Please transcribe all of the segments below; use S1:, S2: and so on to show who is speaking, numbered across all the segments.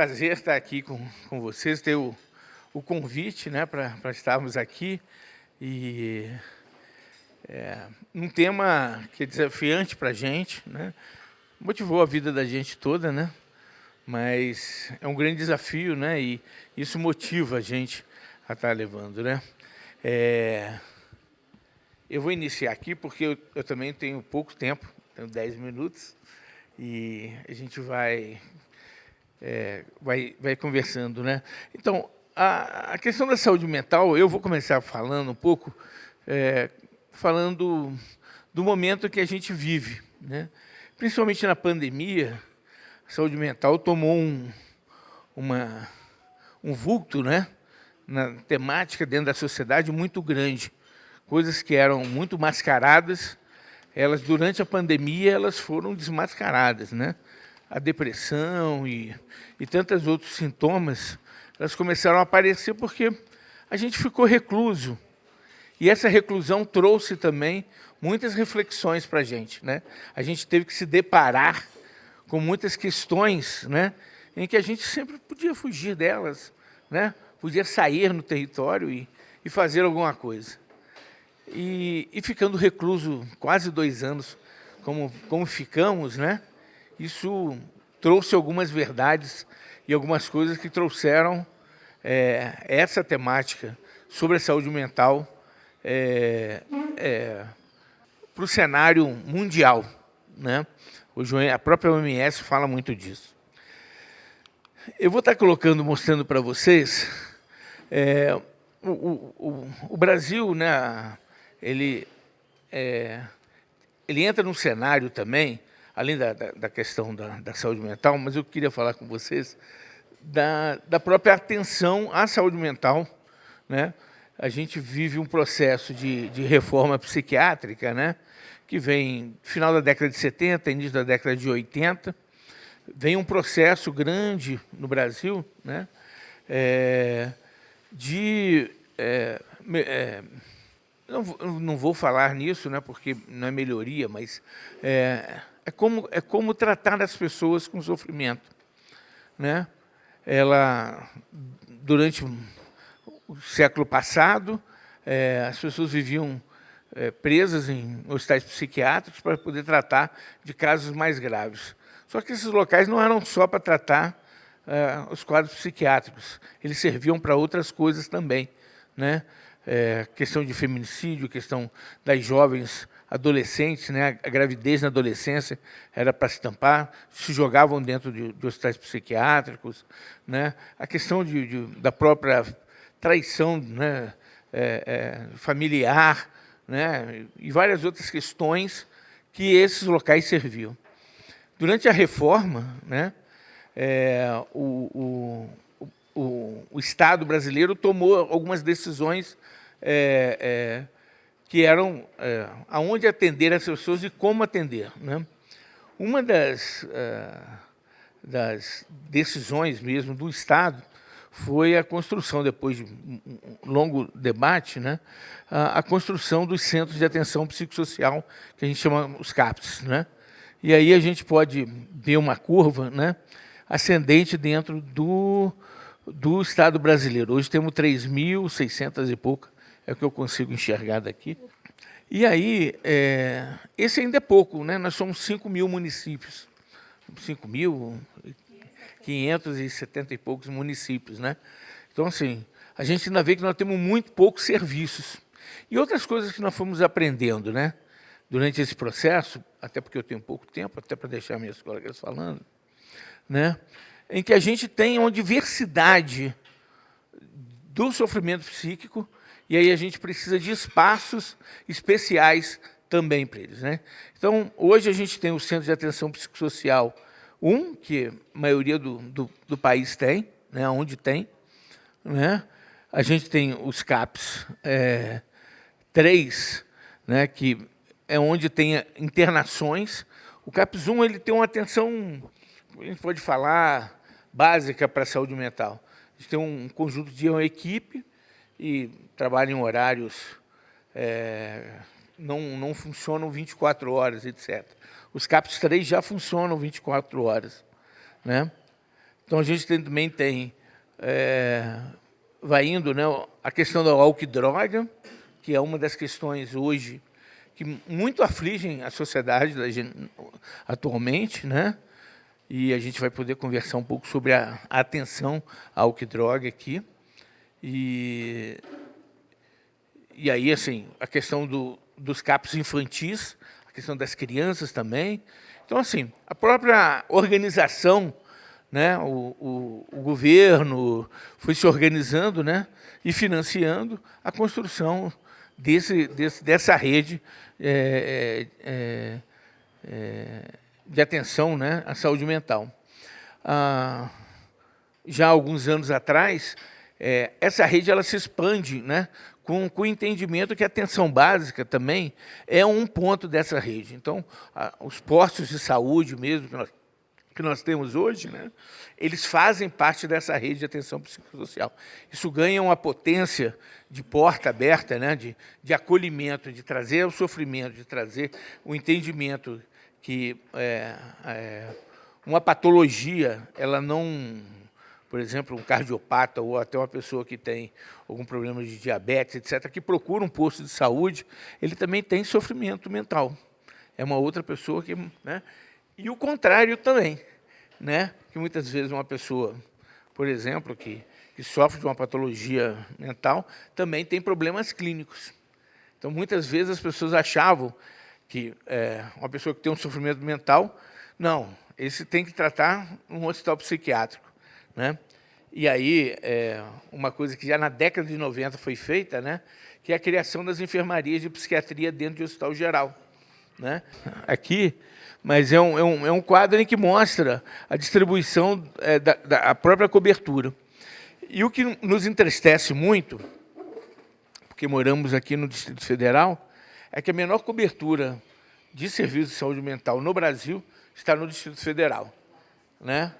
S1: prazer estar aqui com vocês, ter o convite, né, para estarmos aqui. E um tema que é desafiante para a gente, né, motivou a vida da gente toda, né, mas é um grande desafio, né, e isso motiva a gente a estar levando, né. Eu vou iniciar aqui porque eu também tenho pouco tempo, tenho 10 minutos, e a gente vai conversando, né? Então, a questão da saúde mental, eu vou começar falando um pouco, falando do momento que a gente vive, né? Principalmente na pandemia, a saúde mental tomou um vulto, né, na temática dentro da sociedade muito grande. Coisas que eram muito mascaradas, elas durante a pandemia elas foram desmascaradas, né? A depressão e tantos outros sintomas, elas começaram a aparecer porque a gente ficou recluso. E essa reclusão trouxe também muitas reflexões para a gente, né? A gente teve que se deparar com muitas questões, né, em que a gente sempre podia fugir delas, né? Podia sair no território e fazer alguma coisa. E ficando recluso quase 2 anos, como ficamos, né? Isso trouxe algumas verdades e algumas coisas que trouxeram essa temática sobre a saúde mental para o cenário mundial, né? Hoje a própria OMS fala muito disso. Eu vou estar mostrando para vocês o Brasil, né? Ele entra num cenário também, além da questão da saúde mental, mas eu queria falar com vocês da própria atenção à saúde mental, né? A gente vive um processo de reforma psiquiátrica, né, que vem final da década de 70, início da década de 80, vem um processo grande no Brasil, né, não vou falar nisso, né, porque não é melhoria, mas é como tratar as pessoas com sofrimento, né? Durante o século passado, as pessoas viviam presas em hospitais psiquiátricos para poder tratar de casos mais graves. Só que esses locais não eram só para tratar os quadros psiquiátricos, eles serviam para outras coisas também, né? Questão de feminicídio, questão das jovens adolescentes, né? A gravidez na adolescência era para se tampar, se jogavam dentro de hospitais psiquiátricos, né? A questão da própria traição, né? Familiar, né? E várias outras questões que esses locais serviam. Durante a reforma, né? O Estado brasileiro tomou algumas decisões que eram aonde atender as pessoas e como atender, né? Uma das decisões mesmo do Estado foi a construção, depois de um longo debate, né, a construção dos centros de atenção psicossocial, que a gente chama os CAPS, né? E aí a gente pode ver uma curva, né, ascendente dentro do Estado brasileiro. Hoje temos 3.600 e pouco, é o que eu consigo enxergar daqui. E aí, esse ainda é pouco, né? Nós somos 5.000 municípios, 5.570 e poucos municípios, né? Então, assim, a gente ainda vê que nós temos muito poucos serviços. E outras coisas que nós fomos aprendendo, né, durante esse processo, até porque eu tenho pouco tempo, até para deixar minhas colegas falando, né, em que a gente tem uma diversidade do sofrimento psíquico, e aí a gente precisa de espaços especiais também para eles, né? Então, hoje a gente tem o Centro de Atenção Psicossocial 1, que a maioria do país tem, né, onde tem, né? A gente tem os CAPs 3, né, que é onde tem internações. O CAPS 1 ele tem uma atenção, a gente pode falar, básica para a saúde mental. A gente tem um conjunto de uma equipe e trabalha em horários, não funcionam 24 horas, etc. Os CAPS 3 já funcionam 24 horas. Né? Então, a gente também tem, vai indo, né, a questão do álcool e droga, que é uma das questões hoje que muito afligem a sociedade atualmente, né? E a gente vai poder conversar um pouco sobre a atenção ao álcool e droga aqui. E aí, assim, a questão dos CAPs infantis, a questão das crianças também. Então, assim, a própria organização, né, o governo foi se organizando, né, e financiando a construção dessa rede de atenção, né, à saúde mental. Já há alguns anos atrás, essa rede ela se expande, né, com o entendimento que a atenção básica também é um ponto dessa rede. Então, os postos de saúde mesmo que nós temos hoje, né, eles fazem parte dessa rede de atenção psicossocial. Isso ganha uma potência de porta aberta, né, de acolhimento, de trazer o sofrimento, de trazer o entendimento que uma patologia, ela não... Por exemplo, um cardiopata ou até uma pessoa que tem algum problema de diabetes, etc., que procura um posto de saúde, ele também tem sofrimento mental. É uma outra pessoa que... né? E o contrário também, né? Que muitas vezes uma pessoa, por exemplo, que sofre de uma patologia mental, também tem problemas clínicos. Então, muitas vezes as pessoas achavam que uma pessoa que tem um sofrimento mental, não, esse tem que tratar num hospital psiquiátrico, né? E aí, uma coisa que já na década de 90 foi feita, né, que é a criação das enfermarias de psiquiatria dentro de hospital geral, né? Aqui, mas é um quadro em que mostra a distribuição da própria cobertura. E o que nos entristece muito, porque moramos aqui no Distrito Federal, é que a menor cobertura de serviços de saúde mental no Brasil está no Distrito Federal, né?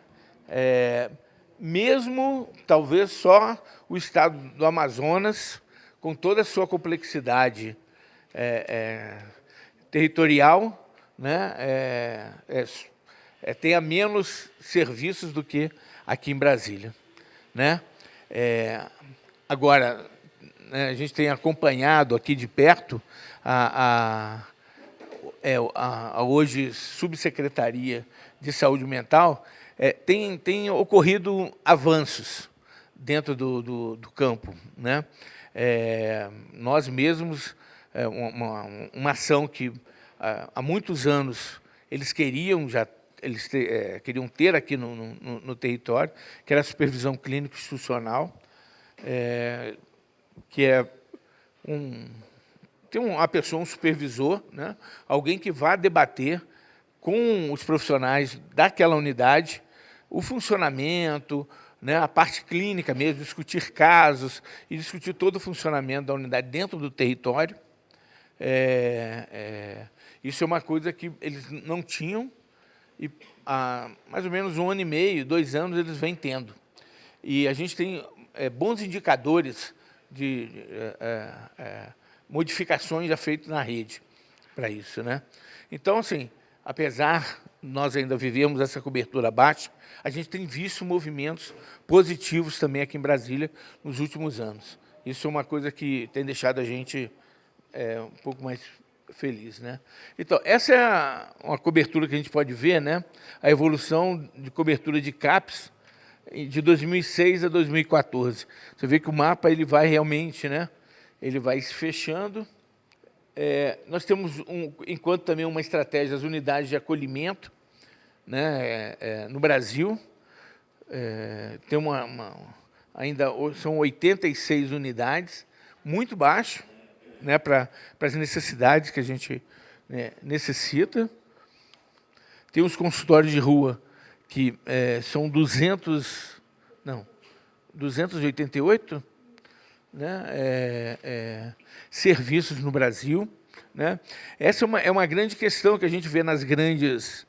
S1: Mesmo, talvez, só o estado do Amazonas, com toda a sua complexidade territorial, né, tenha menos serviços do que aqui em Brasília, né? Agora, né, a gente tem acompanhado aqui de perto a hoje Subsecretaria de Saúde Mental, tem ocorrido avanços dentro do campo, né? Nós mesmos, uma ação que há muitos anos eles queriam ter aqui no território, que era a supervisão clínico institucional, que tem uma pessoa, um supervisor, né? Alguém que vá debater com os profissionais daquela unidade o funcionamento, né, a parte clínica mesmo, discutir casos e discutir todo o funcionamento da unidade dentro do território. Isso é uma coisa que eles não tinham e há mais ou menos 1 ano e meio, 2 anos, eles vêm tendo. E a gente tem bons indicadores de modificações já feitas na rede para isso, né? Então, assim, apesar de nós ainda vivemos essa cobertura baixa, a gente tem visto movimentos positivos também aqui em Brasília nos últimos anos. Isso é uma coisa que tem deixado a gente um pouco mais feliz, né? Então, essa é uma cobertura que a gente pode ver, né? A evolução de cobertura de CAPs de 2006 a 2014. Você vê que o mapa ele vai realmente, né? Ele vai se fechando. Nós temos, enquanto também uma estratégia das unidades de acolhimento, né, no Brasil. Tem ainda são 86 unidades, muito baixo, né, para as necessidades que a gente, né, necessita. Tem os consultórios de rua, que são 288, né, serviços no Brasil, né? Essa é uma grande questão que a gente vê nas grandes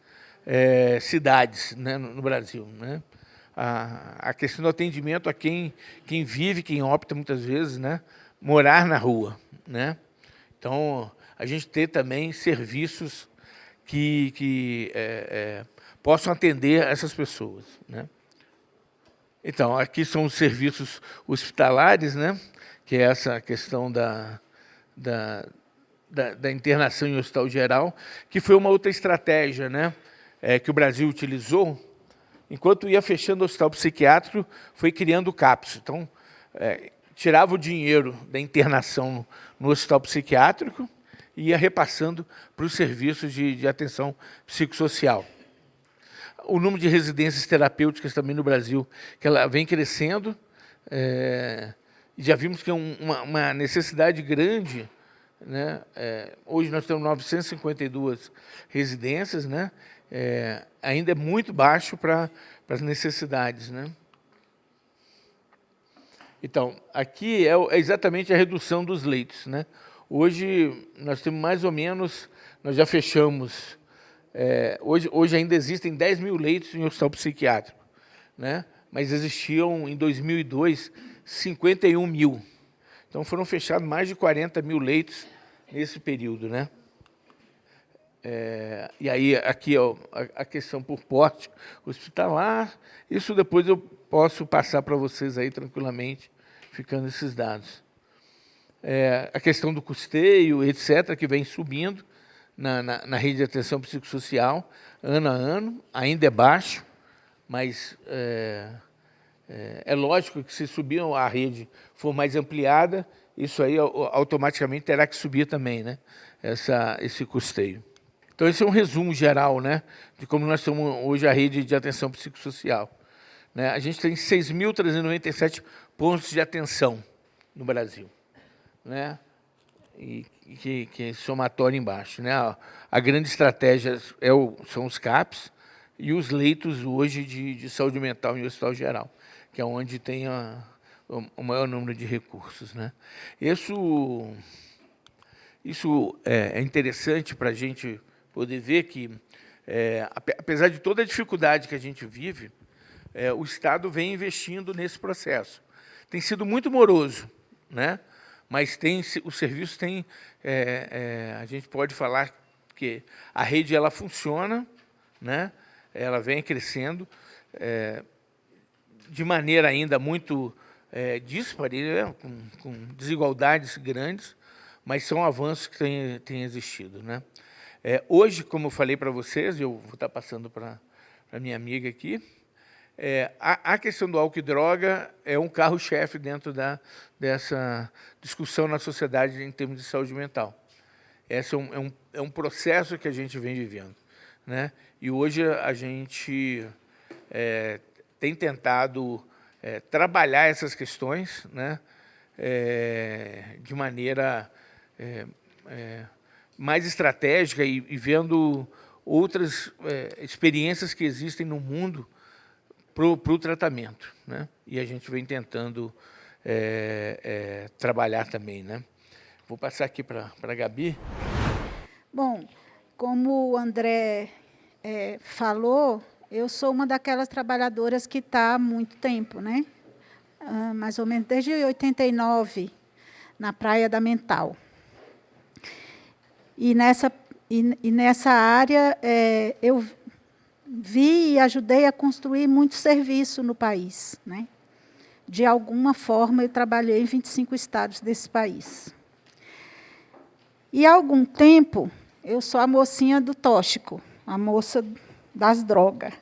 S1: cidades, né, no Brasil, né? A questão do atendimento a quem vive, quem opta muitas vezes, né, morar na rua, né? Então, a gente ter também serviços que possam atender essas pessoas, né? Então, aqui são os serviços hospitalares, né? Que é essa questão da internação em hospital geral, que foi uma outra estratégia, né? Que o Brasil utilizou. Enquanto ia fechando o hospital psiquiátrico, foi criando o CAPS. Então, tirava o dinheiro da internação no hospital psiquiátrico e ia repassando para os serviços de atenção psicossocial. O número de residências terapêuticas também no Brasil, que ela vem crescendo, já vimos que é uma necessidade grande, né? Hoje nós temos 952 residências, né? Ainda é muito baixo para as necessidades, né? Então, aqui é exatamente a redução dos leitos, né? Hoje nós temos mais ou menos, nós já fechamos, hoje ainda existem 10 mil leitos em hospital psiquiátrico, né? Mas existiam em 2002 51 mil. Então foram fechados mais de 40 mil leitos nesse período, né? E aí, aqui a questão por porte hospitalar, isso depois eu posso passar para vocês aí tranquilamente, ficando esses dados. A questão do custeio, etc., que vem subindo na rede de atenção psicossocial, ano a ano, ainda é baixo, mas é lógico que se subir a rede for mais ampliada, isso aí automaticamente terá que subir também, né? Esse custeio. Então, esse é um resumo geral, né, de como nós temos hoje a rede de atenção psicossocial, né? A gente tem 6.397 pontos de atenção no Brasil, né? E que é somatório embaixo, né? A grande estratégia são os CAPs e os leitos hoje de saúde mental em hospital geral, que é onde tem o maior número de recursos, né? Isso é interessante para a gente poder ver que, apesar de toda a dificuldade que a gente vive, o Estado vem investindo nesse processo. Tem sido muito moroso, né? Mas o serviço tem... a gente pode falar que a rede ela funciona, né? Ela vem crescendo de maneira ainda muito díspare, né? com desigualdades grandes, mas são avanços que têm existido, né? Hoje, como eu falei para vocês, eu vou estar passando para a minha amiga aqui, a questão do álcool e droga é um carro-chefe dentro dessa discussão na sociedade em termos de saúde mental. Esse é um processo que a gente vem vivendo, né? E hoje a gente tem tentado trabalhar essas questões, né? De maneira mais estratégica e vendo outras experiências que existem no mundo para o tratamento, né? E a gente vem tentando trabalhar também, né? Vou passar aqui para a Gabi.
S2: Bom, como o André falou, eu sou uma daquelas trabalhadoras que está há muito tempo, né? Mais ou menos desde 89, na Praia da Mental. E nessa área, eu vi e ajudei a construir muito serviço no país, né? De alguma forma, eu trabalhei em 25 estados desse país. E, há algum tempo, eu sou a mocinha do tóxico, a moça das drogas.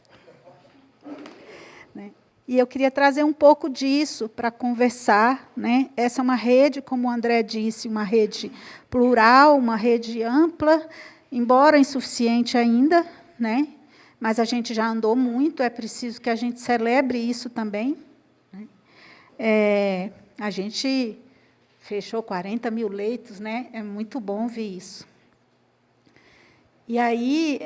S2: Né? E eu queria trazer um pouco disso para conversar, né? Essa é uma rede, como o André disse, uma rede plural, uma rede ampla, embora insuficiente ainda, né? Mas a gente já andou muito, é preciso que a gente celebre isso também. Né? A gente fechou 40 mil leitos, né? É muito bom ver isso. E aí,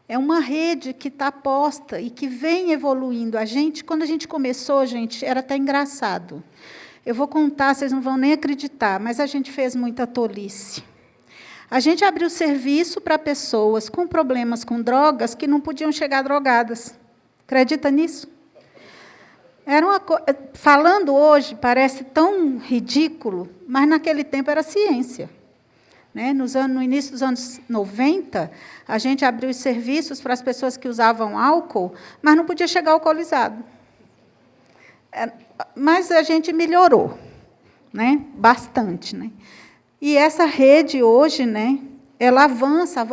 S2: é uma rede que está posta e que vem evoluindo. Quando a gente começou, gente, era até engraçado. Eu vou contar, vocês não vão nem acreditar, mas a gente fez muita tolice. A gente abriu serviço para pessoas com problemas com drogas que não podiam chegar drogadas. Acredita nisso? Falando hoje, parece tão ridículo, mas naquele tempo era ciência. Né? No início dos anos 90, a gente abriu os serviços para as pessoas que usavam álcool, mas não podia chegar alcoolizado. Mas a gente melhorou, né? Bastante, né? E essa rede hoje, né, ela avança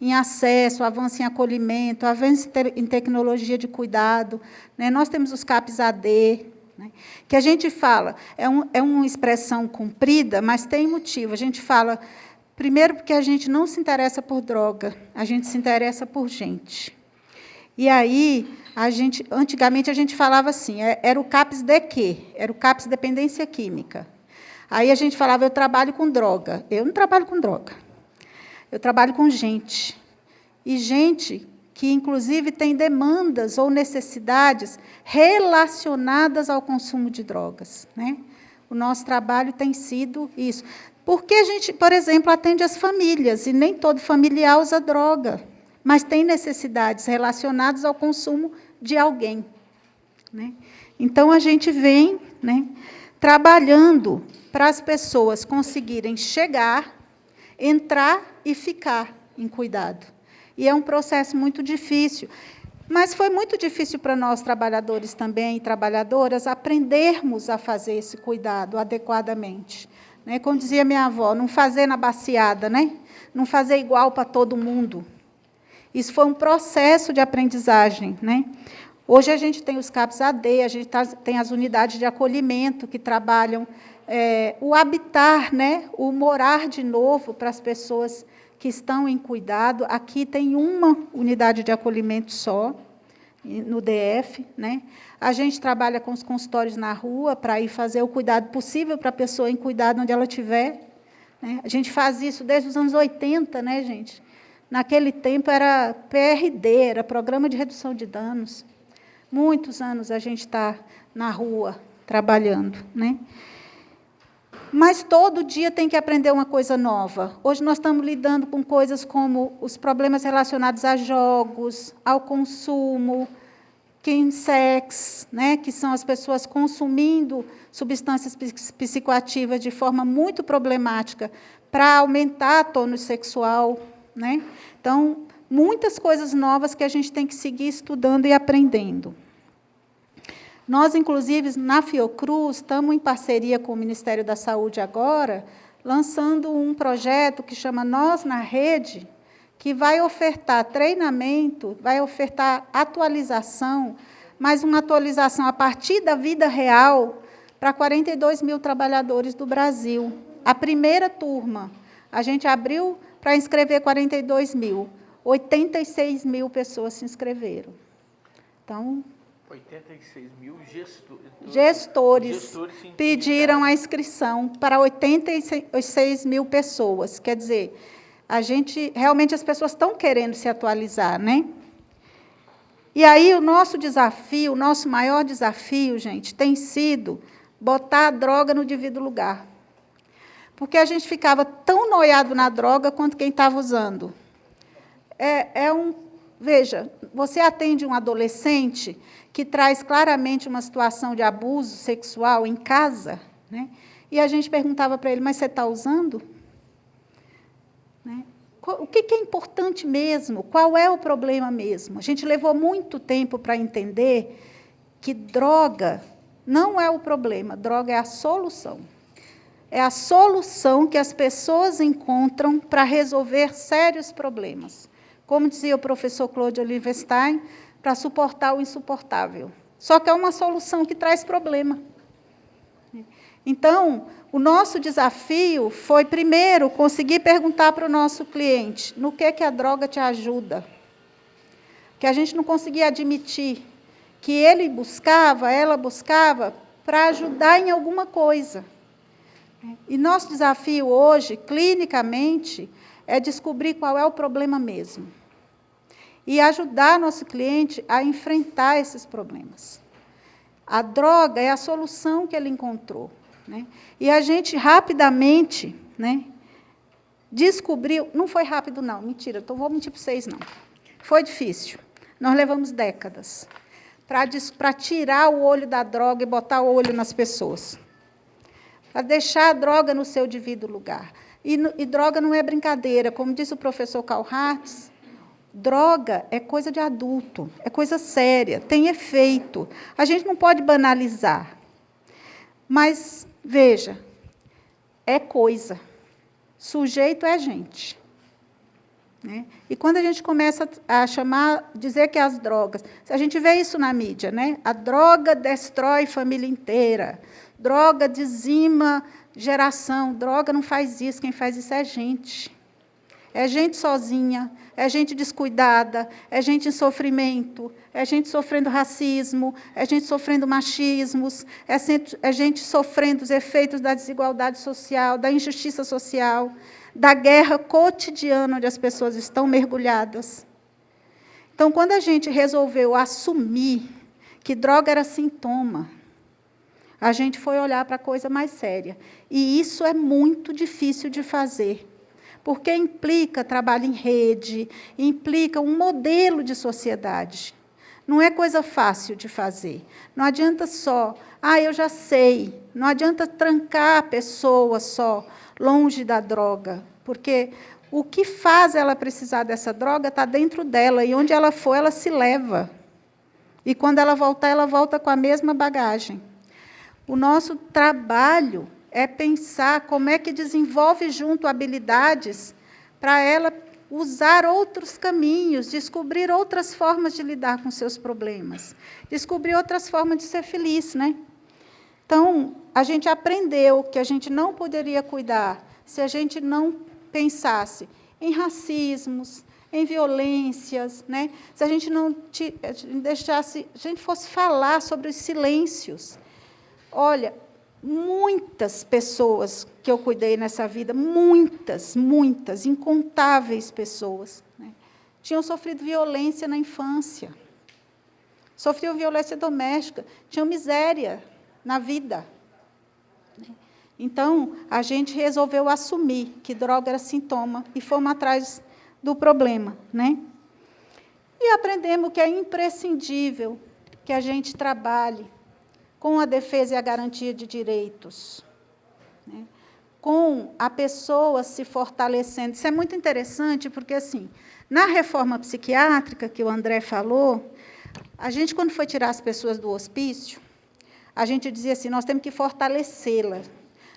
S2: em acesso, avança em acolhimento, avança em tecnologia de cuidado, né? Nós temos os CAPs AD, né, que a gente fala, é uma expressão comprida, mas tem motivo. A gente fala, primeiro, porque a gente não se interessa por droga, a gente se interessa por gente. E aí, antigamente, a gente falava assim, era o CAPs de quê? Era o CAPs dependência química. Aí a gente falava, eu trabalho com droga. Eu não trabalho com droga. Eu trabalho com gente. E gente que, inclusive, tem demandas ou necessidades relacionadas ao consumo de drogas, né? O nosso trabalho tem sido isso. Porque a gente, por exemplo, atende as famílias, e nem todo familiar usa droga, mas tem necessidades relacionadas ao consumo de alguém, né? Então, a gente vem, né, trabalhando para as pessoas conseguirem chegar, entrar e ficar em cuidado. E é um processo muito difícil. Mas foi muito difícil para nós, trabalhadores também e trabalhadoras, aprendermos a fazer esse cuidado adequadamente. Né? Como dizia minha avó, não fazer na baciada, né? Não fazer igual para todo mundo. Isso foi um processo de aprendizagem, né? Hoje a gente tem os CAPs AD, a gente tem as unidades de acolhimento que trabalham o habitar, né, o morar de novo para as pessoas que estão em cuidado. Aqui tem uma unidade de acolhimento só, no DF. Né? A gente trabalha com os consultórios na rua para ir fazer o cuidado possível para a pessoa em cuidado onde ela estiver. Né? A gente faz isso desde os anos 80, né, gente? Naquele tempo era PRD, era Programa de Redução de Danos. Muitos anos a gente está na rua trabalhando, né? Mas todo dia tem que aprender uma coisa nova. Hoje nós estamos lidando com coisas como os problemas relacionados a jogos, ao consumo, chemsex, né, que são as pessoas consumindo substâncias psicoativas de forma muito problemática para aumentar a tônus sexual. Né? Então, muitas coisas novas que a gente tem que seguir estudando e aprendendo. Nós, inclusive, na Fiocruz, estamos em parceria com o Ministério da Saúde agora, lançando um projeto que chama Nós na Rede, que vai ofertar treinamento, vai ofertar atualização, mas uma atualização a partir da vida real para 42 mil trabalhadores do Brasil. A primeira turma, a gente abriu para inscrever 42 mil, 86 mil pessoas se inscreveram. Então,
S1: 86 mil
S2: gestores pediram a inscrição para 86 mil pessoas. Quer dizer, realmente as pessoas estão querendo se atualizar, né? E aí o nosso desafio, o nosso maior desafio, gente, tem sido botar a droga no devido lugar. Porque a gente ficava tão noiado na droga quanto quem estava usando. Veja, você atende um adolescente que traz claramente uma situação de abuso sexual em casa, né? E a gente perguntava para ele, mas você está usando? Né? O que é importante mesmo? Qual é o problema mesmo? A gente levou muito tempo para entender que droga não é o problema, droga é a solução. É a solução que as pessoas encontram para resolver sérios problemas. Como dizia o professor Claude Olivenstein, para suportar o insuportável. Só que é uma solução que traz problema. Então, o nosso desafio foi, primeiro, conseguir perguntar para o nosso cliente no que a droga te ajuda. Que a gente não conseguia admitir que ele buscava, ela buscava, para ajudar em alguma coisa. E nosso desafio hoje, clinicamente, é descobrir qual é o problema mesmo. E ajudar nosso cliente a enfrentar esses problemas. A droga é a solução que ele encontrou. Né? E a gente rapidamente, né, descobriu, não foi rápido não, mentira, não vou mentir para vocês não. Foi difícil, nós levamos décadas para tirar o olho da droga e botar o olho nas pessoas. Para deixar a droga no seu devido lugar. E droga não é brincadeira, como disse o professor Karl Hartz, Droga é coisa de adulto, é coisa séria, tem efeito. A gente não pode banalizar. Mas, veja, é coisa. Sujeito é gente. Né? E quando a gente começa a dizer que as drogas... A gente vê isso na mídia, né? A droga destrói família inteira. Droga dizima geração. Droga não faz isso, quem faz isso é gente. É gente sozinha, é gente descuidada, é gente em sofrimento, é gente sofrendo racismo, é gente sofrendo machismos, é gente sofrendo os efeitos da desigualdade social, da injustiça social, da guerra cotidiana onde as pessoas estão mergulhadas. Então, quando a gente resolveu assumir que droga era sintoma, a gente foi olhar para a coisa mais séria. E isso é muito difícil de fazer. Porque implica trabalho em rede, implica um modelo de sociedade. Não é coisa fácil de fazer. Não adianta só, eu já sei. Não adianta trancar a pessoa só longe da droga, porque o que faz ela precisar dessa droga está dentro dela, e onde ela for, ela se leva. E quando ela volta com a mesma bagagem. O nosso trabalho é pensar como é que desenvolve junto habilidades para ela usar outros caminhos, descobrir outras formas de lidar com seus problemas, descobrir outras formas de ser feliz, né? Então, a gente aprendeu que a gente não poderia cuidar se a gente não pensasse em racismos, em violências, né? Se a gente não deixasse, a gente fosse falar sobre os silêncios. Olha, muitas pessoas que eu cuidei nessa vida, muitas, incontáveis pessoas, né, tinham sofrido violência na infância, sofriam violência doméstica, tinham miséria na vida. Então, a gente resolveu assumir que droga era sintoma e fomos atrás do problema. Né? E aprendemos que é imprescindível que a gente trabalhe com a defesa e a garantia de direitos, né? Com a pessoa se fortalecendo. Isso é muito interessante, porque, assim, na reforma psiquiátrica, que o André falou, a gente, quando foi tirar as pessoas do hospício, a gente dizia assim, nós temos que fortalecê-la,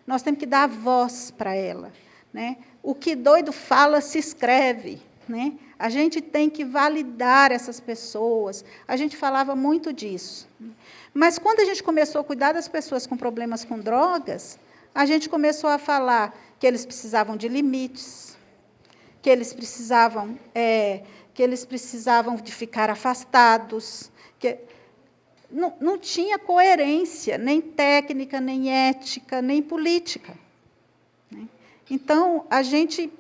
S2: nós temos que dar voz para ela. Né? O que doido fala, se escreve. Né? A gente tem que validar essas pessoas. A gente falava muito disso. Mas, quando a gente começou a cuidar das pessoas com problemas com drogas, a gente começou a falar que eles precisavam de limites, que eles precisavam de ficar afastados, que não tinha coerência, nem técnica, nem ética, nem política. Então, a gente,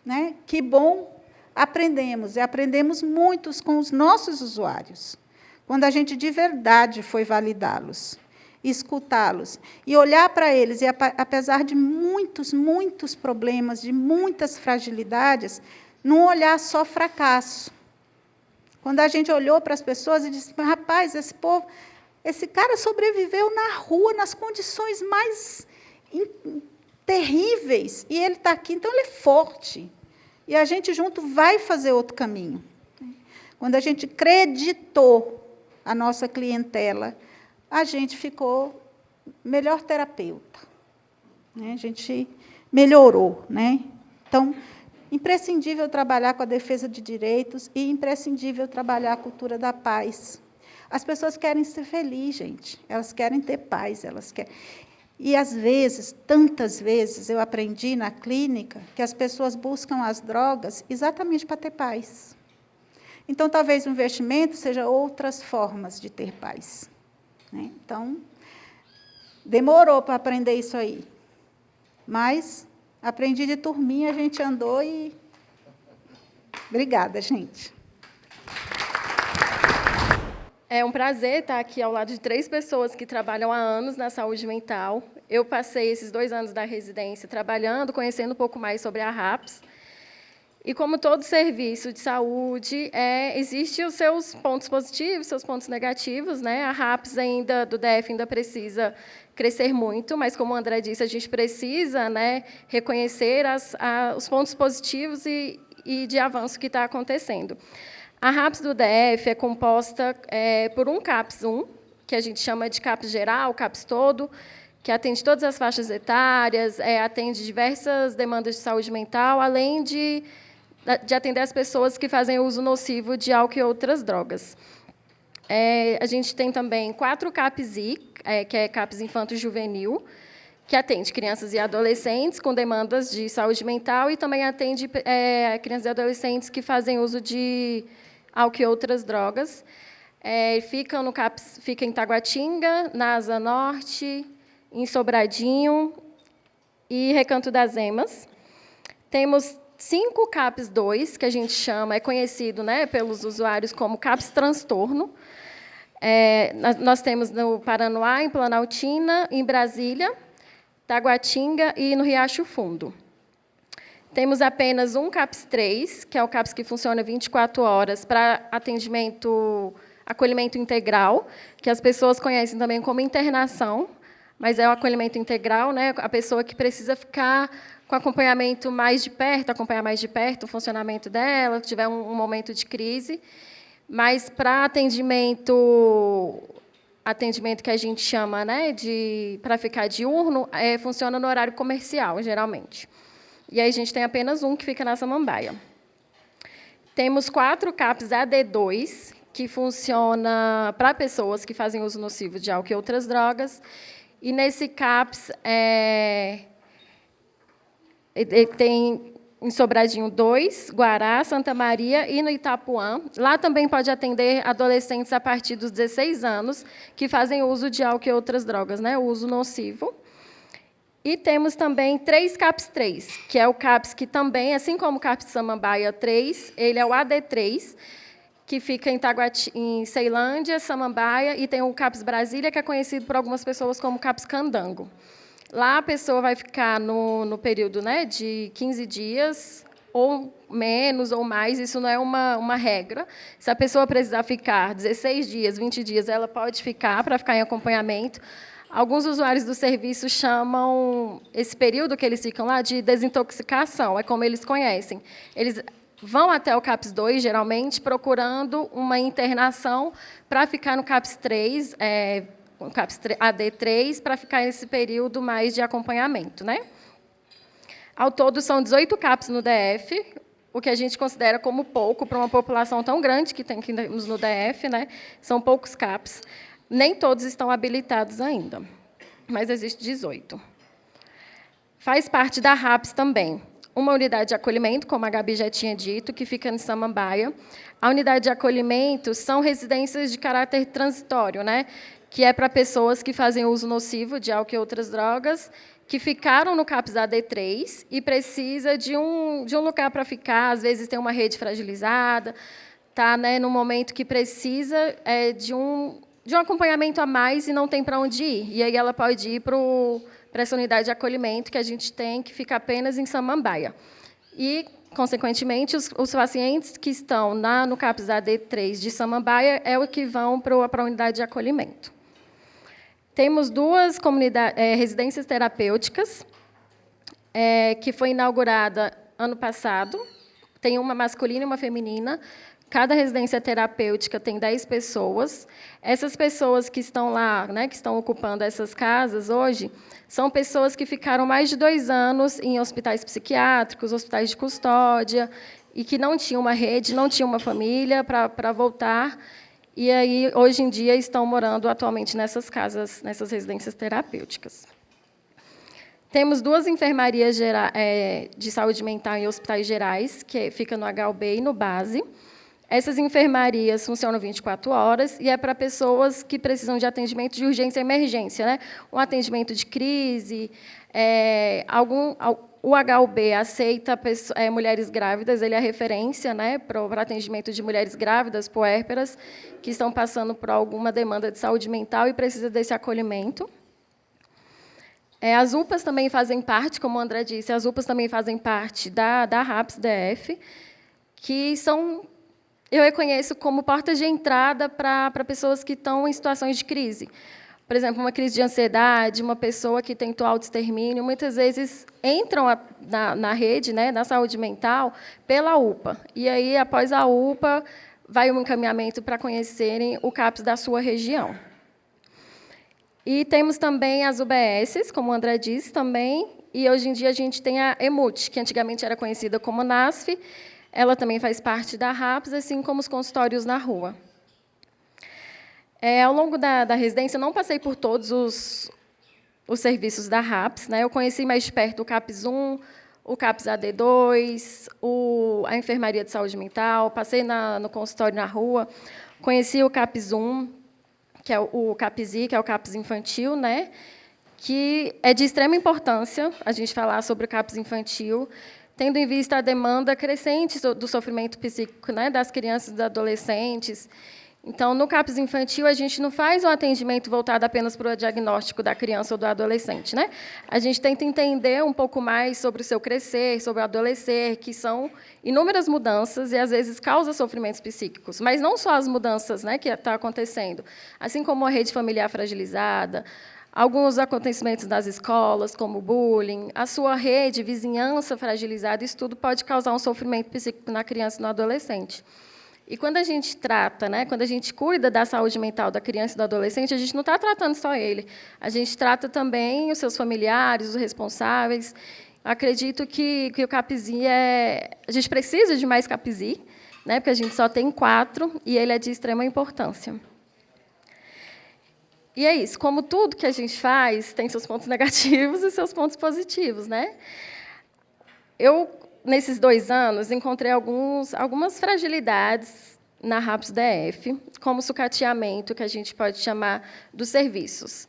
S2: né, que bom, aprendemos, e aprendemos muitos com os nossos usuários, quando a gente de verdade foi validá-los, escutá-los, e olhar para eles, e apesar de muitos problemas, de muitas fragilidades, não olhar só fracasso. Quando a gente olhou para as pessoas e disse, rapaz, esse cara sobreviveu na rua, nas condições mais terríveis, e ele está aqui, então ele é forte. E a gente junto vai fazer outro caminho. Quando a gente creditou a nossa clientela, a gente ficou melhor terapeuta. Né? A gente melhorou. Né? Então, imprescindível trabalhar com a defesa de direitos e imprescindível trabalhar a cultura da paz. As pessoas querem ser felizes, gente. Elas querem ter paz, elas querem... E, às vezes, tantas vezes, eu aprendi na clínica que as pessoas buscam as drogas exatamente para ter paz. Então, talvez o investimento seja outras formas de ter paz. Né? Então, demorou para aprender isso aí. Mas aprendi de turminha, a gente andou e... Obrigada, gente.
S3: É um prazer estar aqui ao lado de 3 pessoas que trabalham há anos na saúde mental. Eu passei esses 2 anos da residência trabalhando, conhecendo um pouco mais sobre a RAPS. E, como todo serviço de saúde, existem os seus pontos positivos, seus pontos negativos. Né? A RAPS do DF ainda precisa crescer muito, mas, como o André disse, a gente precisa, né, reconhecer os pontos positivos e e de avanço que está acontecendo. A RAPS do DF é composta por um CAPS 1, que a gente chama de CAPS geral, CAPS todo, que atende todas as faixas etárias, atende diversas demandas de saúde mental, além de atender as pessoas que fazem uso nocivo de álcool e outras drogas. A gente tem também 4 CAPS-I, que é CAPS Infanto e Juvenil, que atende crianças e adolescentes com demandas de saúde mental e também atende crianças e adolescentes que fazem uso de álcool e outras drogas. Fica em Taguatinga, na Asa Norte, em Sobradinho e Recanto das Emas. Temos 5 CAPS 2, que a gente chama, é conhecido, né, pelos usuários como CAPS transtorno. Nós temos no Paranoá, em Planaltina, em Brasília, Taguatinga e no Riacho Fundo. Temos apenas um CAPS 3, que é o CAPS que funciona 24 horas para acolhimento integral, que as pessoas conhecem também como internação, mas é o acolhimento integral, né? A pessoa que precisa ficar com acompanhamento mais de perto, acompanhar mais de perto o funcionamento dela, se tiver um momento de crise. Mas para atendimento que a gente chama, né, para ficar diurno, funciona no horário comercial, geralmente. E aí a gente tem apenas um que fica na Samambaia. Temos 4 CAPS AD2, que funciona para pessoas que fazem uso nocivo de álcool e outras drogas. E nesse CAPS tem em Sobradinho 2, Guará, Santa Maria e no Itapuã. Lá também pode atender adolescentes a partir dos 16 anos que fazem uso de álcool e outras drogas, né, o uso nocivo. E temos também 3 CAPS 3, que é o CAPS que também, assim como o CAPS Samambaia 3, ele é o AD3, que fica em Ceilândia, Samambaia, e tem o CAPS Brasília, que é conhecido por algumas pessoas como CAPS Candango. Lá a pessoa vai ficar no período, né, de 15 dias, ou menos, ou mais, isso não é uma regra. Se a pessoa precisar ficar 16 dias, 20 dias, ela pode ficar para ficar em acompanhamento. Alguns usuários do serviço chamam esse período que eles ficam lá de desintoxicação, é como eles conhecem. Eles vão até o CAPS 2, geralmente, procurando uma internação para ficar no CAPS 3, o CAPS AD3, para ficar nesse período mais de acompanhamento, né? Ao todo, são 18 CAPS no DF, o que a gente considera como pouco para uma população tão grande que temos no DF, né? São poucos CAPS. Nem todos estão habilitados ainda, mas existe 18. Faz parte da RAPS também uma unidade de acolhimento, como a Gabi já tinha dito, que fica em Samambaia. A unidade de acolhimento são residências de caráter transitório, né? Que é para pessoas que fazem uso nocivo de álcool e outras drogas, que ficaram no CAPS AD3 e precisa de um lugar para ficar, às vezes tem uma rede fragilizada, está, né, no momento que precisa de um acompanhamento a mais e não tem para onde ir. E aí ela pode ir para essa unidade de acolhimento que a gente tem, que fica apenas em Samambaia. E, consequentemente, os pacientes que estão no CAPS AD3 de Samambaia é o que vão para a unidade de acolhimento. Temos 2 residências terapêuticas, que foi inaugurada ano passado. Tem uma masculina e uma feminina. Cada residência terapêutica tem 10 pessoas. Essas pessoas que estão lá, né, que estão ocupando essas casas hoje, são pessoas que ficaram mais de 2 anos em hospitais psiquiátricos, hospitais de custódia, e que não tinham uma rede, não tinham uma família para voltar, e aí, hoje em dia, estão morando atualmente nessas casas, nessas residências terapêuticas. Temos 2 enfermarias de saúde mental em hospitais gerais, que fica no HUB e no Base. Essas enfermarias funcionam 24 horas e é para pessoas que precisam de atendimento de urgência e emergência, né? Um atendimento de crise, o HUB aceita mulheres grávidas, ele é a referência, né, para o atendimento de mulheres grávidas, puérperas, que estão passando por alguma demanda de saúde mental e precisam desse acolhimento. As UPAs também fazem parte, como o André disse, as UPAs também fazem parte da RAPS DF, que eu reconheço como portas de entrada para pessoas que estão em situações de crise. por exemplo, uma crise de ansiedade, uma pessoa que tentou autoextermínio, muitas vezes entram na rede, né, na saúde mental, pela UPA. E aí, após a UPA, vai um encaminhamento para conhecerem o CAPS da sua região. E temos também as UBSs, como o André disse também, e hoje em dia a gente tem a EMUT, que antigamente era conhecida como NASF, ela também faz parte da RAPS, assim como os consultórios na rua. Ao longo da residência, eu não passei por todos os serviços da RAPS, né? Eu conheci mais de perto o CAPS 1, o CAPS AD2, a enfermaria de saúde mental, passei no consultório na rua, conheci o CAPS 1, que é o CAPSI, que é o CAPS infantil, né? Que é de extrema importância a gente falar sobre o CAPS infantil, tendo em vista a demanda crescente do sofrimento psíquico, né, das crianças e dos adolescentes. Então, no CAPS infantil, a gente não faz um atendimento voltado apenas para o diagnóstico da criança ou do adolescente, né? A gente tenta entender um pouco mais sobre o seu crescer, sobre o adolescer, que são inúmeras mudanças e, às vezes, causa sofrimentos psíquicos. Mas não só as mudanças, né, que estão acontecendo, assim como a rede familiar fragilizada, alguns acontecimentos das escolas, como bullying, a sua rede, vizinhança fragilizada, isso tudo pode causar um sofrimento psíquico na criança e no adolescente. E quando a gente trata, né, quando a gente cuida da saúde mental da criança e do adolescente, a gente não está tratando só ele, a gente trata também os seus familiares, os responsáveis. Acredito que o CAPSI a gente precisa de mais CAPSI, né, porque a gente só tem 4 e ele é de extrema importância. E é isso, como tudo que a gente faz tem seus pontos negativos e seus pontos positivos, né? Eu, nesses 2 anos, encontrei algumas fragilidades na RAPS DF, como sucateamento, que a gente pode chamar dos serviços.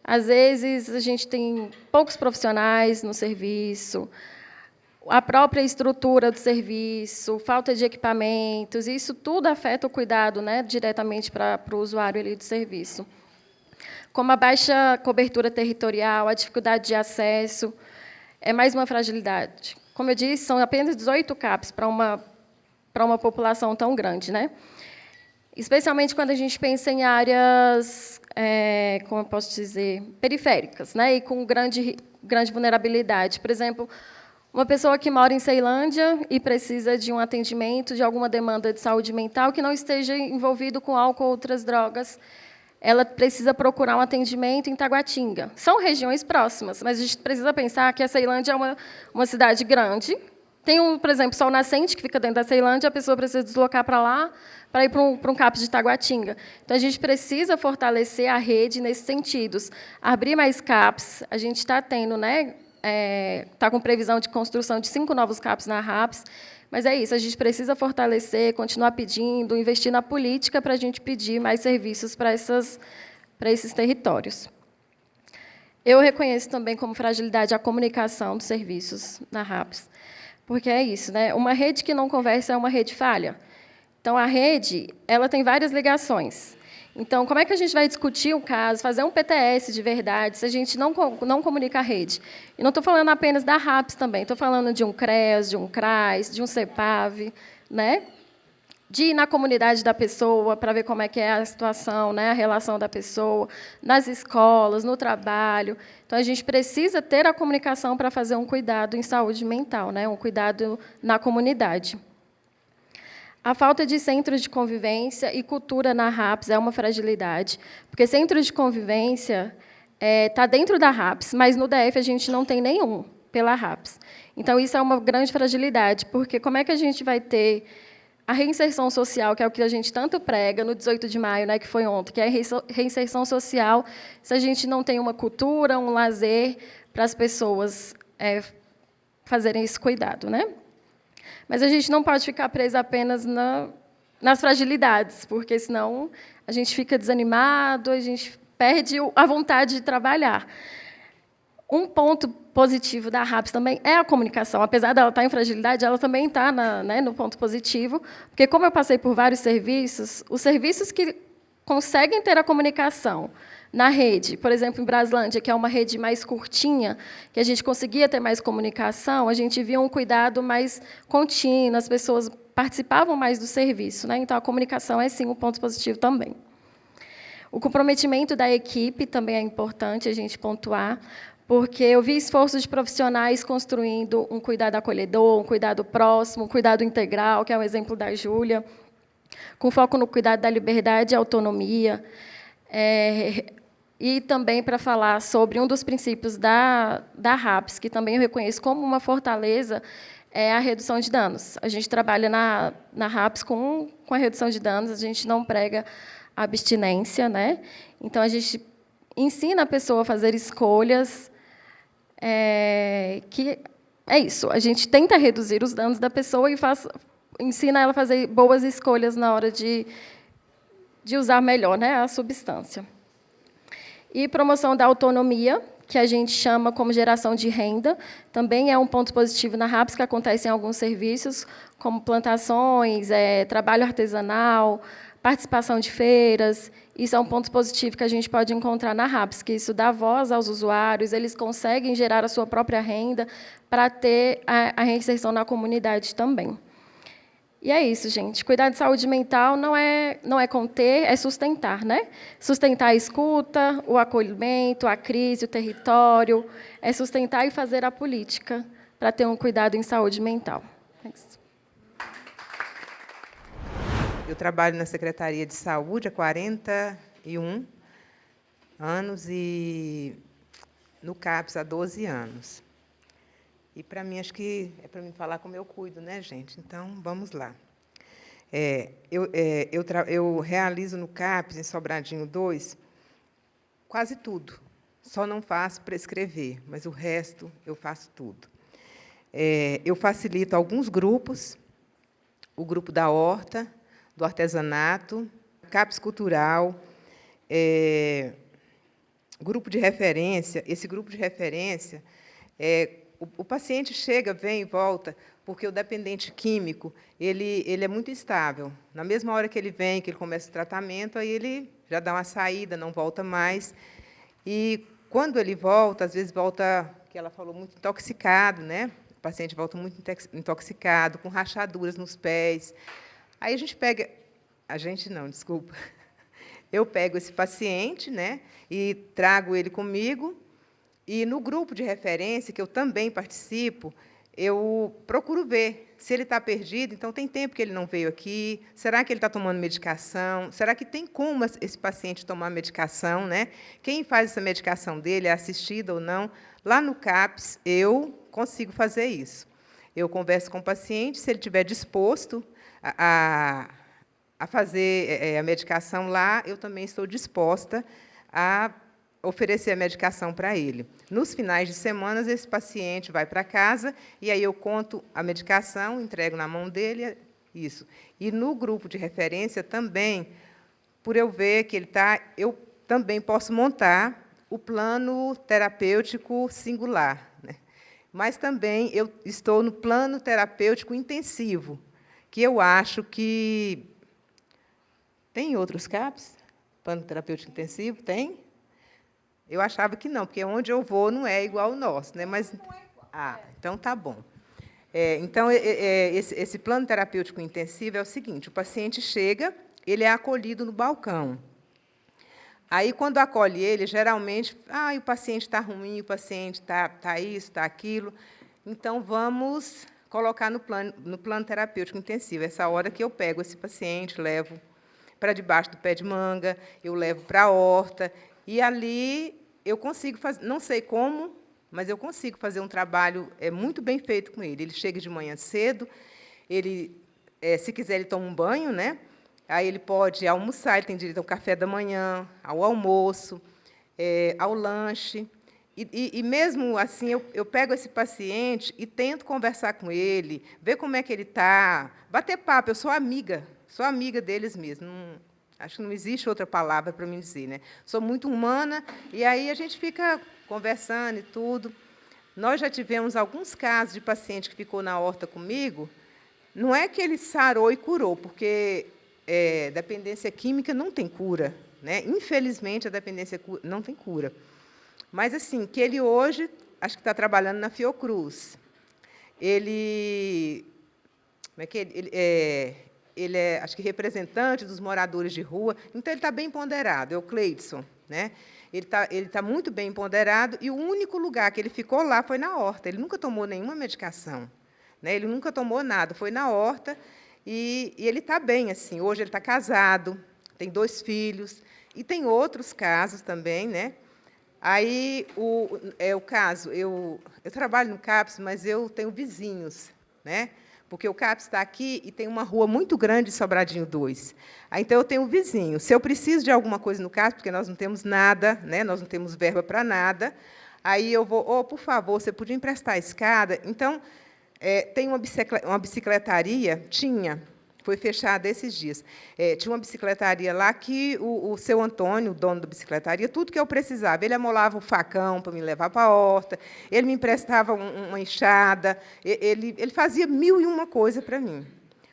S3: Às vezes, a gente tem poucos profissionais no serviço, a própria estrutura do serviço, falta de equipamentos, e isso tudo afeta o cuidado, né, diretamente para o usuário ali do serviço. Como a baixa cobertura territorial, a dificuldade de acesso, é mais uma fragilidade. Como eu disse, são apenas 18 CAPs para uma população tão grande, né? Especialmente quando a gente pensa em áreas, como eu posso dizer, periféricas, né? E com grande vulnerabilidade. Por exemplo, uma pessoa que mora em Ceilândia e precisa de um atendimento, de alguma demanda de saúde mental, que não esteja envolvido com álcool ou outras drogas, ela precisa procurar um atendimento em Taguatinga. São regiões próximas, mas a gente precisa pensar que a Ceilândia é uma cidade grande. Tem, por exemplo, Sol Nascente, que fica dentro da Ceilândia, a pessoa precisa deslocar para lá para ir para um CAPS de Taguatinga. Então, a gente precisa fortalecer a rede nesses sentidos. Abrir mais CAPs, a gente está tendo, né, está com previsão de construção de 5 novos CAPs na RAPS, mas é isso, a gente precisa fortalecer, continuar pedindo, investir na política para a gente pedir mais serviços para esses territórios. Eu reconheço também como fragilidade a comunicação dos serviços na RAPS, porque é isso, né? Uma rede que não conversa é uma rede falha. Então, a rede ela tem várias ligações. Então, como é que a gente vai discutir um caso, fazer um PTS de verdade, se a gente não comunica a rede? E não estou falando apenas da RAPS também, estou falando de um CREAS, de um CRAS, de um CEPAV, né? De ir na comunidade da pessoa para ver como é que é a situação, né? A relação da pessoa, nas escolas, no trabalho. Então, a gente precisa ter a comunicação para fazer um cuidado em saúde mental, né? Um cuidado na comunidade. A falta de centros de convivência e cultura na RAPS é uma fragilidade, porque centros de convivência está dentro da RAPS, mas no DF a gente não tem nenhum pela RAPS. Então, isso é uma grande fragilidade, porque como é que a gente vai ter a reinserção social, que é o que a gente tanto prega no 18 de maio, né, que foi ontem, que é a reinserção social, se a gente não tem uma cultura, um lazer para as pessoas fazerem esse cuidado, né? Mas a gente não pode ficar preso apenas nas fragilidades, porque, senão, a gente fica desanimado, a gente perde a vontade de trabalhar. Um ponto positivo da RAPS também é a comunicação. Apesar dela estar em fragilidade, ela também está no ponto positivo, porque, como eu passei por vários serviços, os serviços que conseguem ter a comunicação na rede, por exemplo, em Braslândia, que é uma rede mais curtinha, que a gente conseguia ter mais comunicação, a gente via um cuidado mais contínuo, as pessoas participavam mais do serviço, né? Então, a comunicação é, sim, um ponto positivo também. O comprometimento da equipe também é importante a gente pontuar, porque eu vi esforços de profissionais construindo um cuidado acolhedor, um cuidado próximo, um cuidado integral, que é o exemplo da Júlia, com foco no cuidado da liberdade e autonomia, e também para falar sobre um dos princípios da RAPS, que também eu reconheço como uma fortaleza, é a redução de danos. A gente trabalha na RAPS com a redução de danos, a gente não prega a abstinência, né? Então, a gente ensina a pessoa a fazer escolhas, que é isso, a gente tenta reduzir os danos da pessoa e ensina ela a fazer boas escolhas na hora de usar melhor, né, a substância. E promoção da autonomia, que a gente chama como geração de renda, também é um ponto positivo na RAPS, que acontece em alguns serviços, como plantações, trabalho artesanal, participação de feiras. Isso é um ponto positivo que a gente pode encontrar na RAPS, que isso dá voz aos usuários, eles conseguem gerar a sua própria renda para ter a reinserção na comunidade também. E é isso, gente. Cuidar de saúde mental não é conter, é sustentar, né? Sustentar a escuta, o acolhimento, a crise, o território, é sustentar e fazer a política para ter um cuidado em saúde mental. É isso.
S4: Eu trabalho na Secretaria de Saúde há 41 anos e no CAPS há 12 anos. E, para mim, acho que é para mim falar como eu cuido, né, gente? Então, vamos lá. Eu realizo no CAPS, em Sobradinho 2, quase tudo. Só não faço prescrever, mas o resto eu faço tudo. Eu facilito alguns grupos, o grupo da horta, do artesanato, CAPS cultural, grupo de referência. Esse grupo de referência o paciente chega, vem e volta, porque o dependente químico ele é muito instável. Na mesma hora que ele vem, que ele começa o tratamento, aí ele já dá uma saída, não volta mais. E, quando ele volta, às vezes volta, que ela falou, muito intoxicado, né? O paciente volta muito intoxicado, com rachaduras nos pés. Aí a gente pega... A gente não, desculpa. Eu pego esse paciente, né, e trago ele comigo. E, no grupo de referência, que eu também participo, eu procuro ver se ele está perdido. Então, tem tempo que ele não veio aqui. Será que ele está tomando medicação? Será que tem como esse paciente tomar medicação, né? Quem faz essa medicação dele é assistida ou não? Lá no CAPS, eu consigo fazer isso. Eu converso com o paciente, se ele estiver disposto a fazer a medicação lá, eu também estou disposta a oferecer a medicação para ele. Nos finais de semana, esse paciente vai para casa, e aí eu conto a medicação, entrego na mão dele, isso. E, no grupo de referência, também, por eu ver que ele está, eu também posso montar o plano terapêutico singular, né? Mas também eu estou no plano terapêutico intensivo, que eu acho que... Tem outros CAPs? Plano terapêutico intensivo? Tem? Eu achava que não, porque onde eu vou não é igual ao nosso, né? Mas não é igual. Então tá bom. Então, esse plano terapêutico intensivo é o seguinte: o paciente chega, ele é acolhido no balcão. Aí, quando acolhe ele, geralmente, o paciente está ruim, o paciente está isso, está aquilo. Então, vamos colocar no plano terapêutico intensivo. Essa hora que eu pego esse paciente, levo para debaixo do pé de manga, eu levo para a horta, e ali eu consigo fazer, não sei como, mas eu consigo fazer um trabalho muito bem feito com ele. Ele chega de manhã cedo, ele, se quiser, ele toma um banho, né? Aí ele pode almoçar, ele tem direito ao café da manhã, ao almoço, ao lanche. E mesmo assim, eu pego esse paciente e tento conversar com ele, ver como é que ele está, bater papo. Eu sou amiga deles mesmo. Acho que não existe outra palavra para mim dizer, né? Sou muito humana, e aí a gente fica conversando e tudo. Nós já tivemos alguns casos de paciente que ficou na horta comigo. Não é que ele sarou e curou, porque dependência química não tem cura, né? Infelizmente, a dependência não tem cura. Mas, assim, que ele hoje, acho que está trabalhando na Fiocruz. Ele... Como é que ele ele é, acho que, representante dos moradores de rua, então ele está bem ponderado, é o Cleidson, né? Ele tá muito bem ponderado, e o único lugar que ele ficou lá foi na horta. Ele nunca tomou nenhuma medicação, né? Ele nunca tomou nada, foi na horta, e ele está bem, assim. Hoje ele está casado, tem 2 filhos, e tem outros casos também, né? Aí, o caso, eu trabalho no CAPS, mas eu tenho vizinhos, né? Porque o CAPS está aqui e tem uma rua muito grande, Sobradinho 2. Aí, então, eu tenho um vizinho. Se eu preciso de alguma coisa no CAPS, porque nós não temos nada, né? Nós não temos verba para nada, aí eu vou, por favor, você podia emprestar a escada? Então, tem uma bicicletaria, foi fechada esses dias. Tinha uma bicicletaria lá que o seu Antônio, o dono da bicicletaria, tudo que eu precisava, ele amolava o facão para me levar para a horta, ele me emprestava uma enxada, ele fazia 1001 coisa para mim.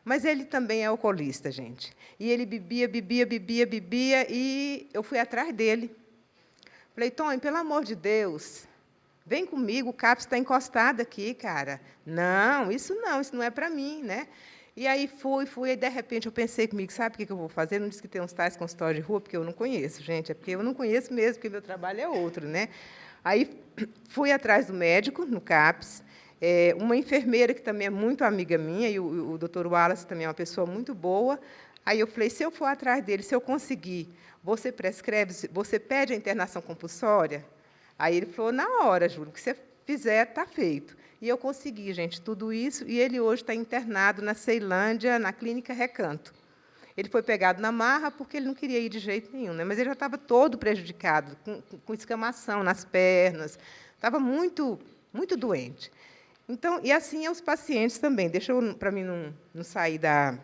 S4: Mas ele também é alcoolista, gente. E ele bebia, e eu fui atrás dele. Falei, Tony, pelo amor de Deus, vem comigo, o CAPS está encostado aqui, cara. Não, isso não é para mim, né? E aí fui, e, de repente, eu pensei comigo, sabe o que eu vou fazer? Não disse que tem uns tais consultórios de rua, porque eu não conheço, gente, é porque eu não conheço mesmo, porque meu trabalho é outro, né? Aí fui atrás do médico, no CAPS, uma enfermeira, que também é muito amiga minha, e o doutor Wallace também é uma pessoa muito boa. Aí eu falei, se eu for atrás dele, se eu conseguir, você prescreve, você pede a internação compulsória? Aí ele falou, na hora, Júlio, o que você fizer, está feito. E eu consegui, gente, tudo isso, e ele hoje está internado na Ceilândia, na Clínica Recanto. Ele foi pegado na marra porque ele não queria ir de jeito nenhum, né? Mas ele já estava todo prejudicado, com escamação nas pernas, estava muito, muito doente. Então, e assim é os pacientes também. Deixa eu, para mim não sair da...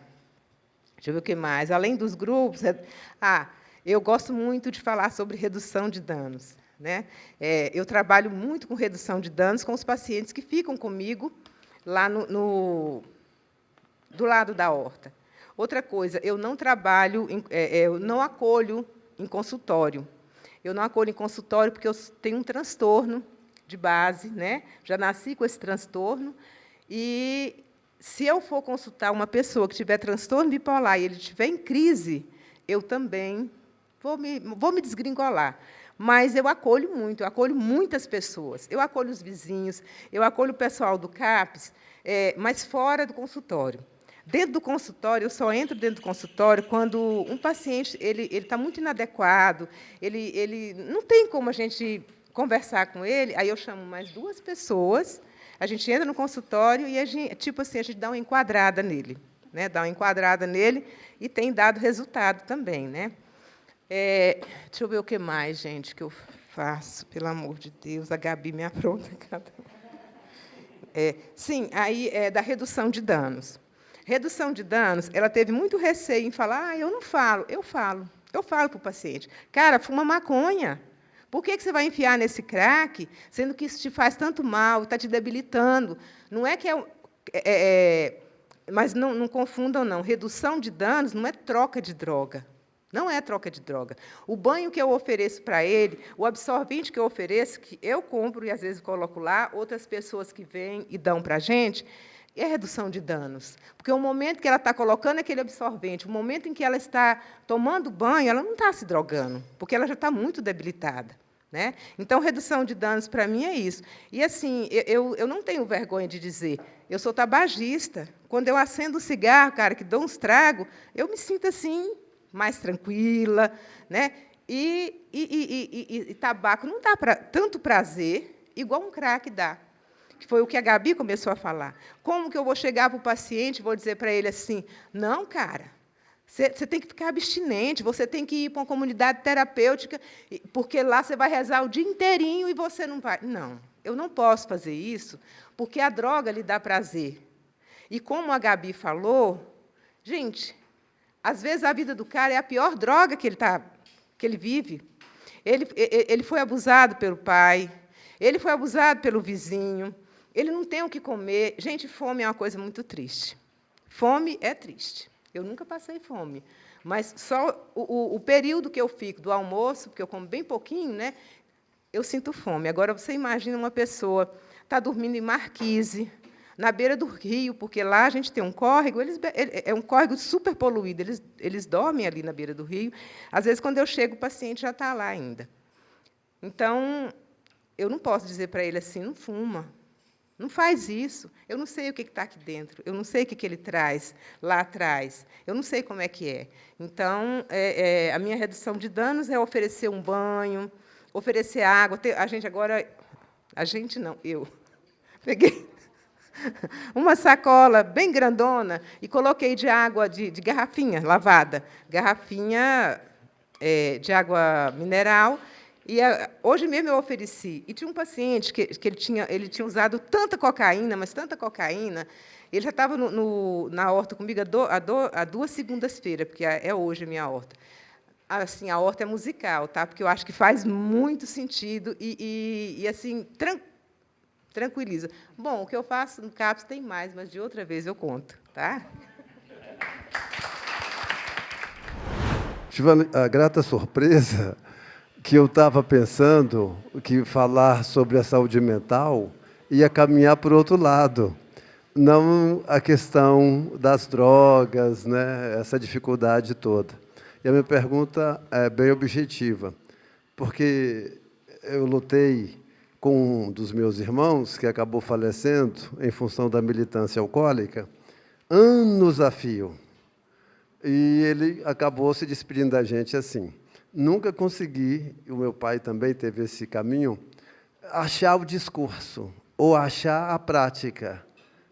S4: Deixa eu ver o que mais. Além dos grupos... eu gosto muito de falar sobre redução de danos, né? Eu trabalho muito com redução de danos com os pacientes que ficam comigo lá do lado da horta. Outra coisa, eu não trabalho, eu não acolho em consultório. Eu não acolho em consultório porque eu tenho um transtorno de base, né? Já nasci com esse transtorno, e se eu for consultar uma pessoa que tiver transtorno bipolar e ele estiver em crise, eu também vou me desgringolar. Mas eu acolho muito, eu acolho muitas pessoas. Eu acolho os vizinhos, eu acolho o pessoal do CAPS, mas fora do consultório. Dentro do consultório, eu só entro dentro do consultório quando um paciente ele está muito inadequado, ele não tem como a gente conversar com ele, aí eu chamo mais 2 pessoas, a gente entra no consultório e a gente dá uma enquadrada nele, né? Dá uma enquadrada nele e tem dado resultado também, né? Deixa eu ver o que mais, gente, que eu faço, pelo amor de Deus, a Gabi me apronta cada sim, aí da redução de danos. Redução de danos, ela teve muito receio em falar, eu não falo, eu falo para o paciente, cara, fuma maconha. Por que você vai enfiar nesse crack, sendo que isso te faz tanto mal, está te debilitando? Não é que mas não confundam, não. Redução de danos não é troca de droga. Não é troca de droga. O banho que eu ofereço para ele, o absorvente que eu ofereço, que eu compro e, às vezes, coloco lá, outras pessoas que vêm e dão para a gente, é redução de danos. Porque o momento que ela está colocando aquele absorvente, o momento em que ela está tomando banho, ela não está se drogando, porque ela já está muito debilitada, né? Então, redução de danos, para mim, é isso. E, assim, eu não tenho vergonha de dizer, eu sou tabagista. Quando eu acendo o cigarro, cara, que dou uns tragos, eu me sinto, assim, mais tranquila, né? E tabaco não dá tanto prazer igual um crack dá, que foi o que a Gabi começou a falar. Como que eu vou chegar para o paciente e vou dizer para ele assim, não, cara, você tem que ficar abstinente, você tem que ir para uma comunidade terapêutica, porque lá você vai rezar o dia inteirinho e você não vai. Não, eu não posso fazer isso, porque a droga lhe dá prazer. E como a Gabi falou, gente, às vezes a vida do cara é a pior droga que ele vive. Ele foi abusado pelo pai, ele foi abusado pelo vizinho, ele não tem o que comer. Gente, fome é uma coisa muito triste. Fome é triste. Eu nunca passei fome, mas só o período que eu fico do almoço, porque eu como bem pouquinho, né, eu sinto fome. Agora, você imagina uma pessoa está dormindo em marquise, na beira do rio, porque lá a gente tem um córrego, é um córrego super poluído, eles dormem ali na beira do rio. Às vezes, quando eu chego, o paciente já está lá ainda. Então, eu não posso dizer para ele assim, não fuma, não faz isso. Eu não sei o que está aqui dentro, eu não sei o que ele traz lá atrás, eu não sei como é que é. Então, a minha redução de danos é oferecer um banho, oferecer água. A gente agora... A gente não, eu peguei uma sacola bem grandona e coloquei de água de garrafinha lavada, garrafinha de água mineral. E hoje mesmo eu ofereci. E tinha um paciente que ele tinha usado tanta cocaína, mas tanta cocaína, ele já estava na horta comigo há 2 segundas-feiras, porque é hoje a minha horta. Assim, a horta é musical, tá? Porque eu acho que faz muito sentido e assim, tranquiliza. Bom, o que eu faço no CAPS tem mais, mas de outra vez eu conto, tá?
S5: Tive a grata surpresa que eu estava pensando que falar sobre a saúde mental ia caminhar para o outro lado, não a questão das drogas, né? Essa dificuldade toda. E a minha pergunta é bem objetiva, porque eu lutei com um dos meus irmãos, que acabou falecendo em função da militância alcoólica, anos a fio. E ele acabou se despedindo da gente assim. Nunca consegui, e o meu pai também teve esse caminho, achar o discurso, ou achar a prática,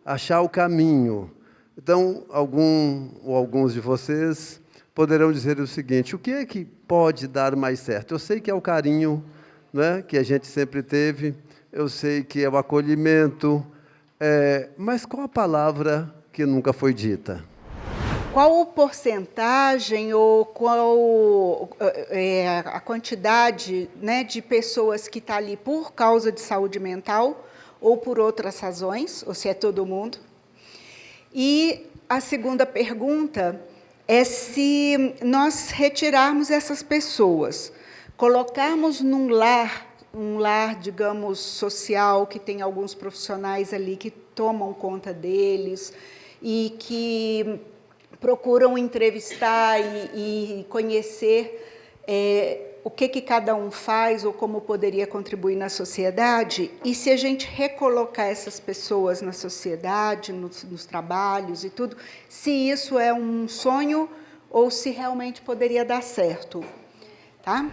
S5: achar o caminho. Então, alguns de vocês poderão dizer o seguinte, o que é que pode dar mais certo? Eu sei que é o carinho, né, que a gente sempre teve, eu sei que é o acolhimento, mas qual a palavra que nunca foi dita?
S2: Qual porcentagem ou qual a quantidade, né, de pessoas que está ali por causa de saúde mental ou por outras razões, ou se é todo mundo? E a segunda pergunta é se nós retirarmos essas pessoas, colocarmos num lar, digamos, social, que tem alguns profissionais ali que tomam conta deles e que procuram entrevistar e conhecer o que cada um faz ou como poderia contribuir na sociedade, e se a gente recolocar essas pessoas na sociedade, nos trabalhos e tudo, se isso é um sonho ou se realmente poderia dar certo. Tá?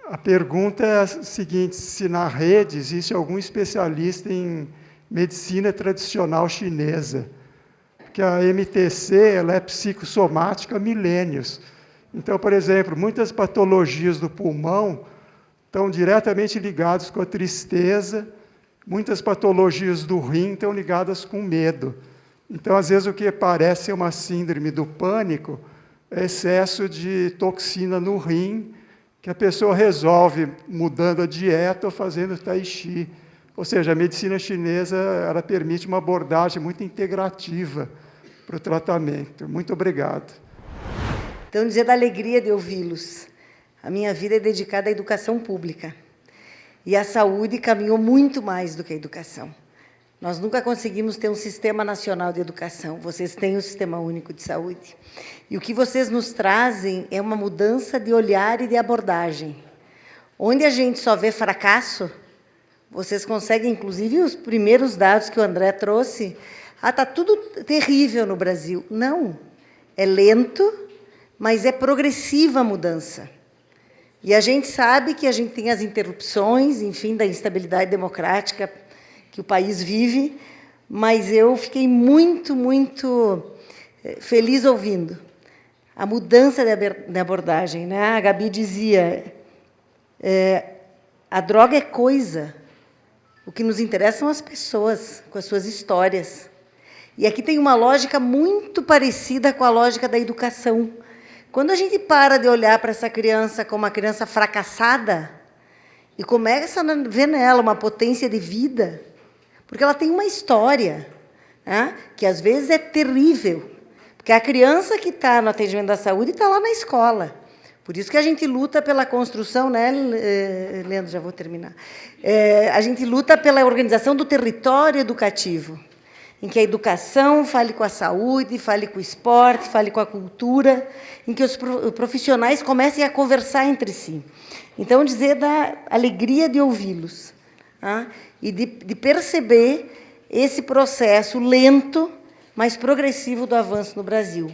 S6: A pergunta é a seguinte, se na rede existe algum especialista em medicina tradicional chinesa, porque a MTC ela é psicossomática há milênios. Então, por exemplo, muitas patologias do pulmão estão diretamente ligadas com a tristeza, muitas patologias do rim estão ligadas com medo. Então, às vezes, o que parece ser uma síndrome do pânico é excesso de toxina no rim, que a pessoa resolve mudando a dieta ou fazendo tai chi. Ou seja, a medicina chinesa ela permite uma abordagem muito integrativa para o tratamento. Muito obrigado.
S7: Então, dizer da alegria de ouvi-los. A minha vida é dedicada à educação pública. E a saúde caminhou muito mais do que a educação. Nós nunca conseguimos ter um sistema nacional de educação. Vocês têm o Sistema Único de Saúde. E o que vocês nos trazem é uma mudança de olhar e de abordagem. Onde a gente só vê fracasso, vocês conseguem, inclusive, os primeiros dados que o André trouxe. Está tudo terrível no Brasil. Não. É lento, mas é progressiva a mudança. E a gente sabe que a gente tem as interrupções, enfim, da instabilidade democrática que o país vive, mas eu fiquei muito, muito feliz ouvindo a mudança de abordagem, né? A Gabi dizia, a droga é coisa, o que nos interessa são as pessoas, com as suas histórias. E aqui tem uma lógica muito parecida com a lógica da educação. Quando a gente para de olhar para essa criança como uma criança fracassada e começa a ver nela uma potência de vida, porque ela tem uma história, né, que às vezes é terrível, porque a criança que está no atendimento da saúde está lá na escola. Por isso que a gente luta pela construção, né, Leandro, já vou terminar. A gente luta pela organização do território educativo. em que a educação fale com a saúde, fale com o esporte, fale com a cultura, em que os profissionais comecem a conversar entre si. Então, dizer da alegria de ouvi-los, tá? E de perceber esse processo lento, mas progressivo do avanço no Brasil.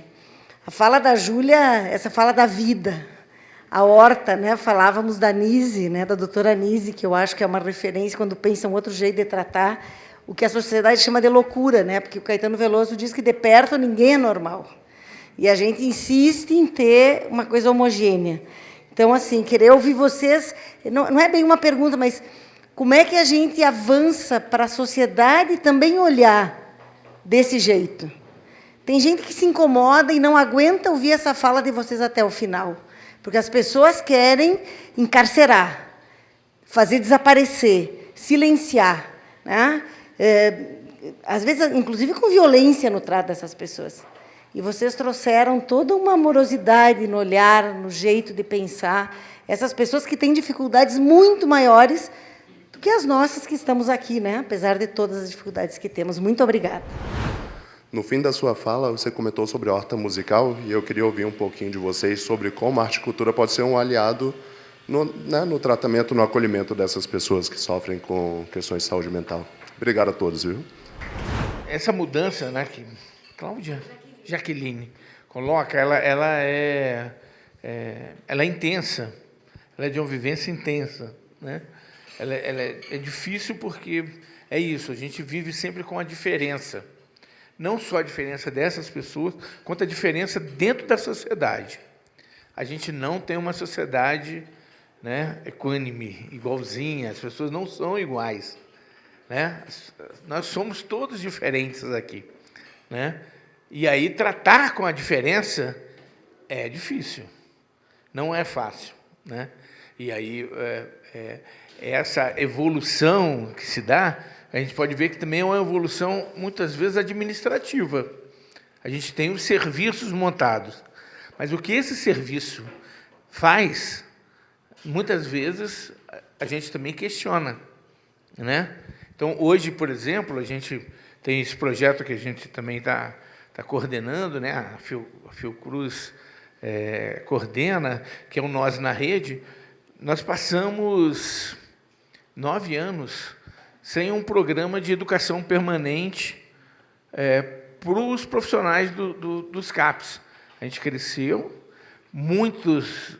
S7: A fala da Júlia, essa fala da vida, a horta, né? Falávamos da Nise, né? Da doutora Nise, que eu acho que é uma referência quando pensa um outro jeito de tratar o que a sociedade chama de loucura, né? Porque o Caetano Veloso diz que de perto ninguém é normal. E a gente insiste em ter uma coisa homogênea. Então, assim, querer ouvir vocês, não é bem uma pergunta, mas como é que a gente avança para a sociedade também olhar desse jeito? Tem gente que se incomoda e não aguenta ouvir essa fala de vocês até o final. Porque as pessoas querem encarcerar, fazer desaparecer, silenciar, né? Às vezes, inclusive, com violência no trato dessas pessoas. E vocês trouxeram toda uma amorosidade no olhar, no jeito de pensar. Essas pessoas que têm dificuldades muito maiores do que as nossas que estamos aqui, né? Apesar de todas as dificuldades que temos. Muito obrigada.
S8: No fim da sua fala, você comentou sobre a horta musical, e eu queria ouvir um pouquinho de vocês sobre como a arte e cultura pode ser um aliado no tratamento, no acolhimento dessas pessoas que sofrem com questões de saúde mental. Obrigado a todos, viu?
S1: Essa mudança, né, que Cláudia Jaqueline coloca, ela é intensa, ela é de uma vivência intensa, né? Ela é difícil porque é isso, a gente vive sempre com a diferença. Não só a diferença dessas pessoas, quanto a diferença dentro da sociedade. A gente não tem uma sociedade, né, equânime, igualzinha, as pessoas não são iguais, né? Nós somos todos diferentes aqui, né? E aí tratar com a diferença é difícil, não é fácil, né? E aí essa evolução que se dá, a gente pode ver que também é uma evolução, muitas vezes, administrativa. A gente tem os serviços montados. Mas o que esse serviço faz, muitas vezes, a gente também questiona, né? Então, hoje, por exemplo, a gente tem esse projeto que a gente também está coordenando, né? A Fiocruz coordena, que é o Nós na Rede. Nós passamos 9 anos sem um programa de educação permanente para os profissionais dos CAPs. A gente cresceu, muitos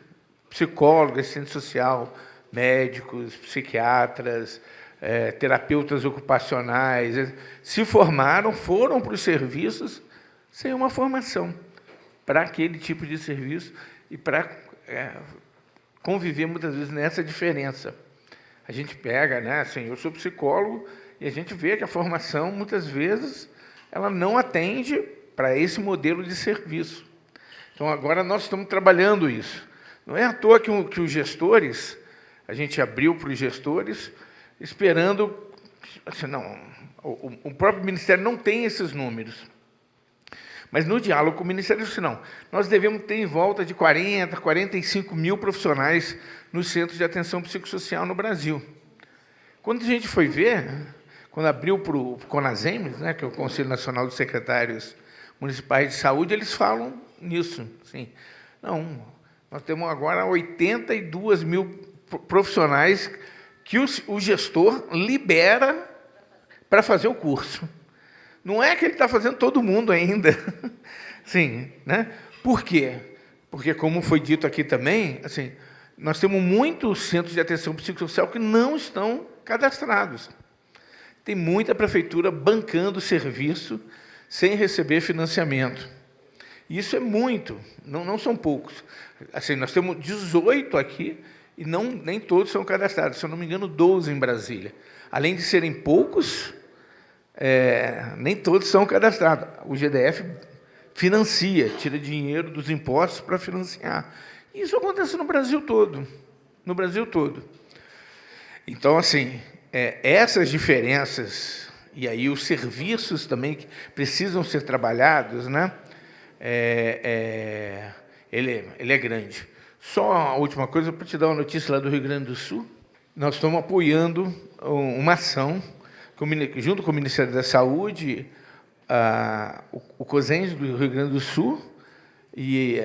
S1: psicólogos, assistente social, médicos, psiquiatras, terapeutas ocupacionais, se formaram, foram para os serviços sem uma formação para aquele tipo de serviço e para conviver, muitas vezes, nessa diferença. A gente pega, né, assim, eu sou psicólogo, e a gente vê que a formação, muitas vezes, ela não atende para esse modelo de serviço. Então, agora nós estamos trabalhando isso. Não é à toa que os gestores, a gente abriu para os gestores, esperando, assim, não, o próprio Ministério não tem esses números. Mas, no diálogo com o Ministério, disse, não, nós devemos ter em volta de 40, 45 mil profissionais nos centros de atenção psicossocial no Brasil. Quando a gente foi ver, quando abriu para o CONASEMES, né, que é o Conselho Nacional dos Secretários Municipais de Saúde, eles falam nisso. Assim, não, nós temos agora 82 mil profissionais que o gestor libera para fazer o curso. Não é que ele está fazendo todo mundo ainda. Sim, né? Por quê? Porque, como foi dito aqui também, assim, nós temos muitos centros de atenção psicossocial que não estão cadastrados. Tem muita prefeitura bancando o serviço sem receber financiamento. Isso é muito, não são poucos. Assim, nós temos 18 aqui e nem todos são cadastrados. Se eu não me engano, 12 em Brasília. Além de serem poucos, nem todos são cadastrados. O GDF financia, tira dinheiro dos impostos para financiar. Isso acontece no Brasil todo. No Brasil todo. Então, assim, essas diferenças, e aí os serviços também que precisam ser trabalhados, né? Ele é grande. Só a última coisa, para te dar uma notícia lá do Rio Grande do Sul, nós estamos apoiando uma ação, junto com o Ministério da Saúde, o COSENS do Rio Grande do Sul e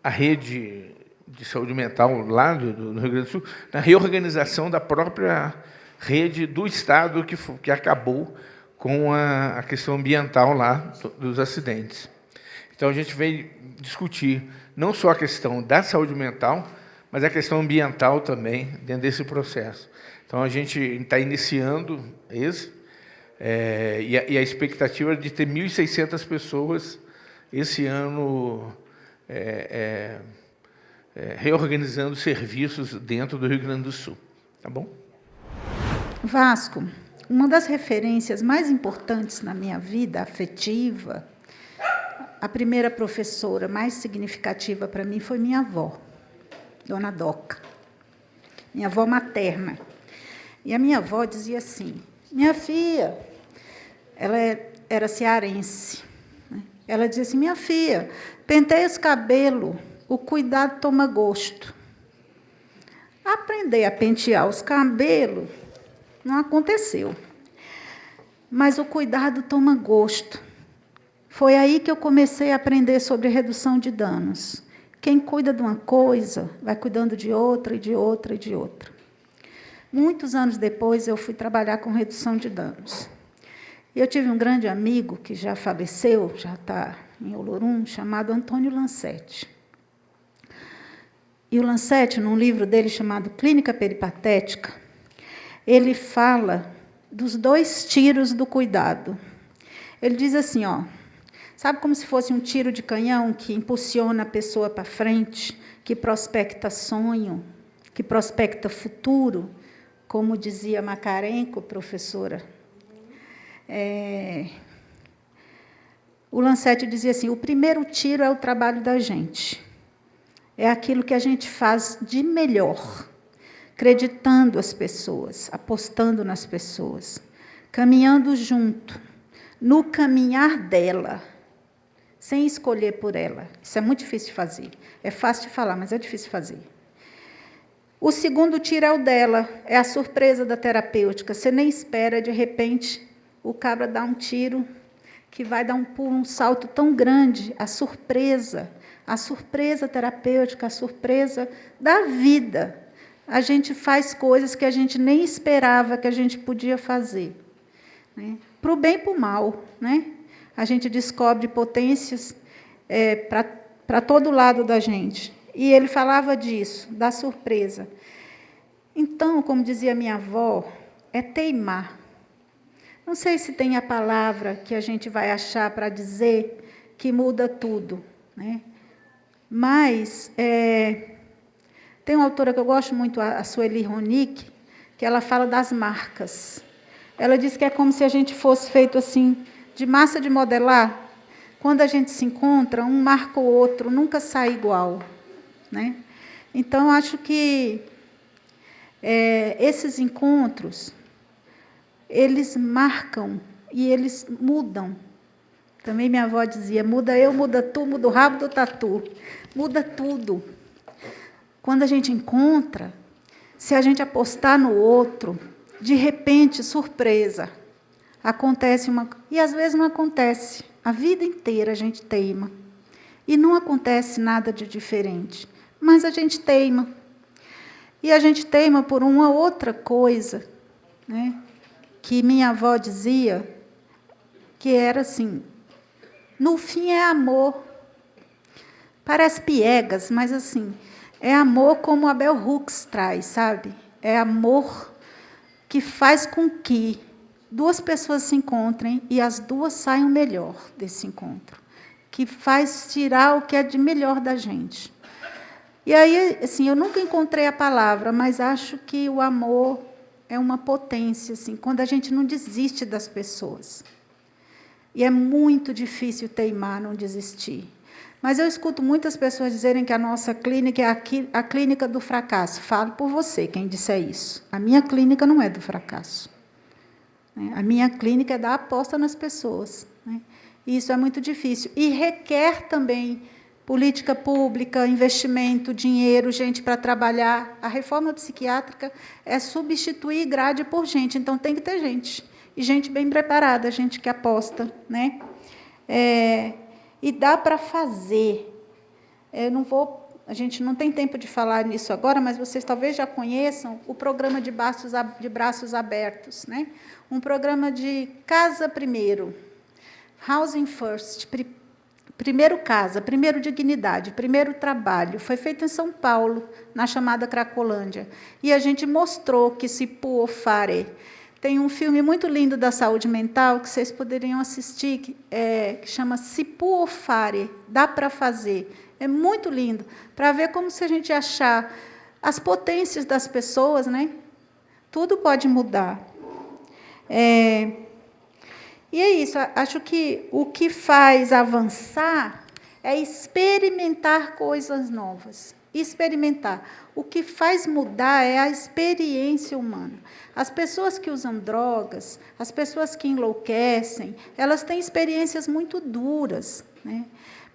S1: a rede de saúde mental lá do Rio Grande do Sul, na reorganização da própria rede do Estado que acabou com a questão ambiental lá dos acidentes. Então, a gente veio discutir não só a questão da saúde mental, mas a questão ambiental também dentro desse processo. Então, a gente está iniciando esse, e a expectativa é de ter 1.600 pessoas esse ano reorganizando serviços dentro do Rio Grande do Sul. Tá bom?
S2: Vasco, uma das referências mais importantes na minha vida afetiva, a primeira professora mais significativa para mim foi minha avó, Dona Doca, minha avó materna. E a minha avó dizia assim, minha filha, ela era cearense, né? Ela dizia assim, minha filha, penteia os cabelos, o cuidado toma gosto. Aprender a pentear os cabelos não aconteceu, mas o cuidado toma gosto. Foi aí que eu comecei a aprender sobre redução de danos. Quem cuida de uma coisa, vai cuidando de outra, e de outra, e de outra. Muitos anos depois, eu fui trabalhar com redução de danos. E eu tive um grande amigo, que já faleceu, já está em Olorum, chamado Antônio Lancetti. E o Lancetti, num livro dele chamado Clínica Peripatética, ele fala dos 2 tiros do cuidado. Ele diz assim, ó, sabe como se fosse um tiro de canhão que impulsiona a pessoa para frente, que prospecta sonho, que prospecta futuro, como dizia Macarenko, professora. O Lancetti dizia assim, o primeiro tiro é o trabalho da gente. É aquilo que a gente faz de melhor, acreditando as pessoas, apostando nas pessoas, caminhando junto, no caminhar dela, sem escolher por ela. Isso é muito difícil de fazer. É fácil de falar, mas é difícil de fazer. O segundo tiro é o dela, é a surpresa da terapêutica. Você nem espera, de repente, o cabra dá um tiro que vai dar um salto tão grande, a surpresa terapêutica, a surpresa da vida. A gente faz coisas que a gente nem esperava que a gente podia fazer, né? Para o bem e para o mal, né? A gente descobre potências para todo lado da gente. E ele falava disso, da surpresa. Então, como dizia minha avó, é teimar. Não sei se tem a palavra que a gente vai achar para dizer que muda tudo, né? Mas tem uma autora que eu gosto muito, a Sueli Ronick, que ela fala das marcas. Ela diz que é como se a gente fosse feito assim, de massa de modelar. Quando a gente se encontra, um marca o outro, nunca sai igual, né? Então, acho que esses encontros, eles marcam e eles mudam. Também minha avó dizia, muda eu, muda tu, muda o rabo do tatu. Muda tudo. Quando a gente encontra, se a gente apostar no outro, de repente, surpresa, acontece uma... E às vezes não acontece. A vida inteira a gente teima. E não acontece nada de diferente. Mas a gente teima. E a gente teima por uma outra coisa, né, que minha avó dizia, que era assim, no fim é amor. Parece piegas, mas assim, é amor como a Bell Hooks traz, sabe? É amor que faz com que 2 pessoas se encontrem e as 2 saiam melhor desse encontro. Que faz tirar o que é de melhor da gente. E aí, assim, eu nunca encontrei a palavra, mas acho que o amor é uma potência, assim, quando a gente não desiste das pessoas. E é muito difícil teimar, não desistir. Mas eu escuto muitas pessoas dizerem que a nossa clínica é a clínica do fracasso. Falo por você, quem disser isso. A minha clínica não é do fracasso. A minha clínica é da aposta nas pessoas. E isso é muito difícil. E requer também política pública, investimento, dinheiro, gente para trabalhar. A reforma psiquiátrica é substituir grade por gente, então tem que ter gente. e gente bem preparada, gente que aposta, né? E dá para fazer. A gente não tem tempo de falar nisso agora, mas vocês talvez já conheçam o programa de braços abertos, né? Um programa de casa primeiro, housing first, primeiro casa, primeiro dignidade, primeiro trabalho. Foi feito em São Paulo, na chamada Cracolândia. E a gente mostrou que se può fare. Tem um filme muito lindo da saúde mental que vocês poderiam assistir, que chama Se può fare, dá para fazer. É muito lindo, para ver como se a gente achar as potências das pessoas, né? Tudo pode mudar. E é isso, acho que o que faz avançar é experimentar coisas novas. Experimentar. O que faz mudar é a experiência humana. As pessoas que usam drogas, as pessoas que enlouquecem, elas têm experiências muito duras, né?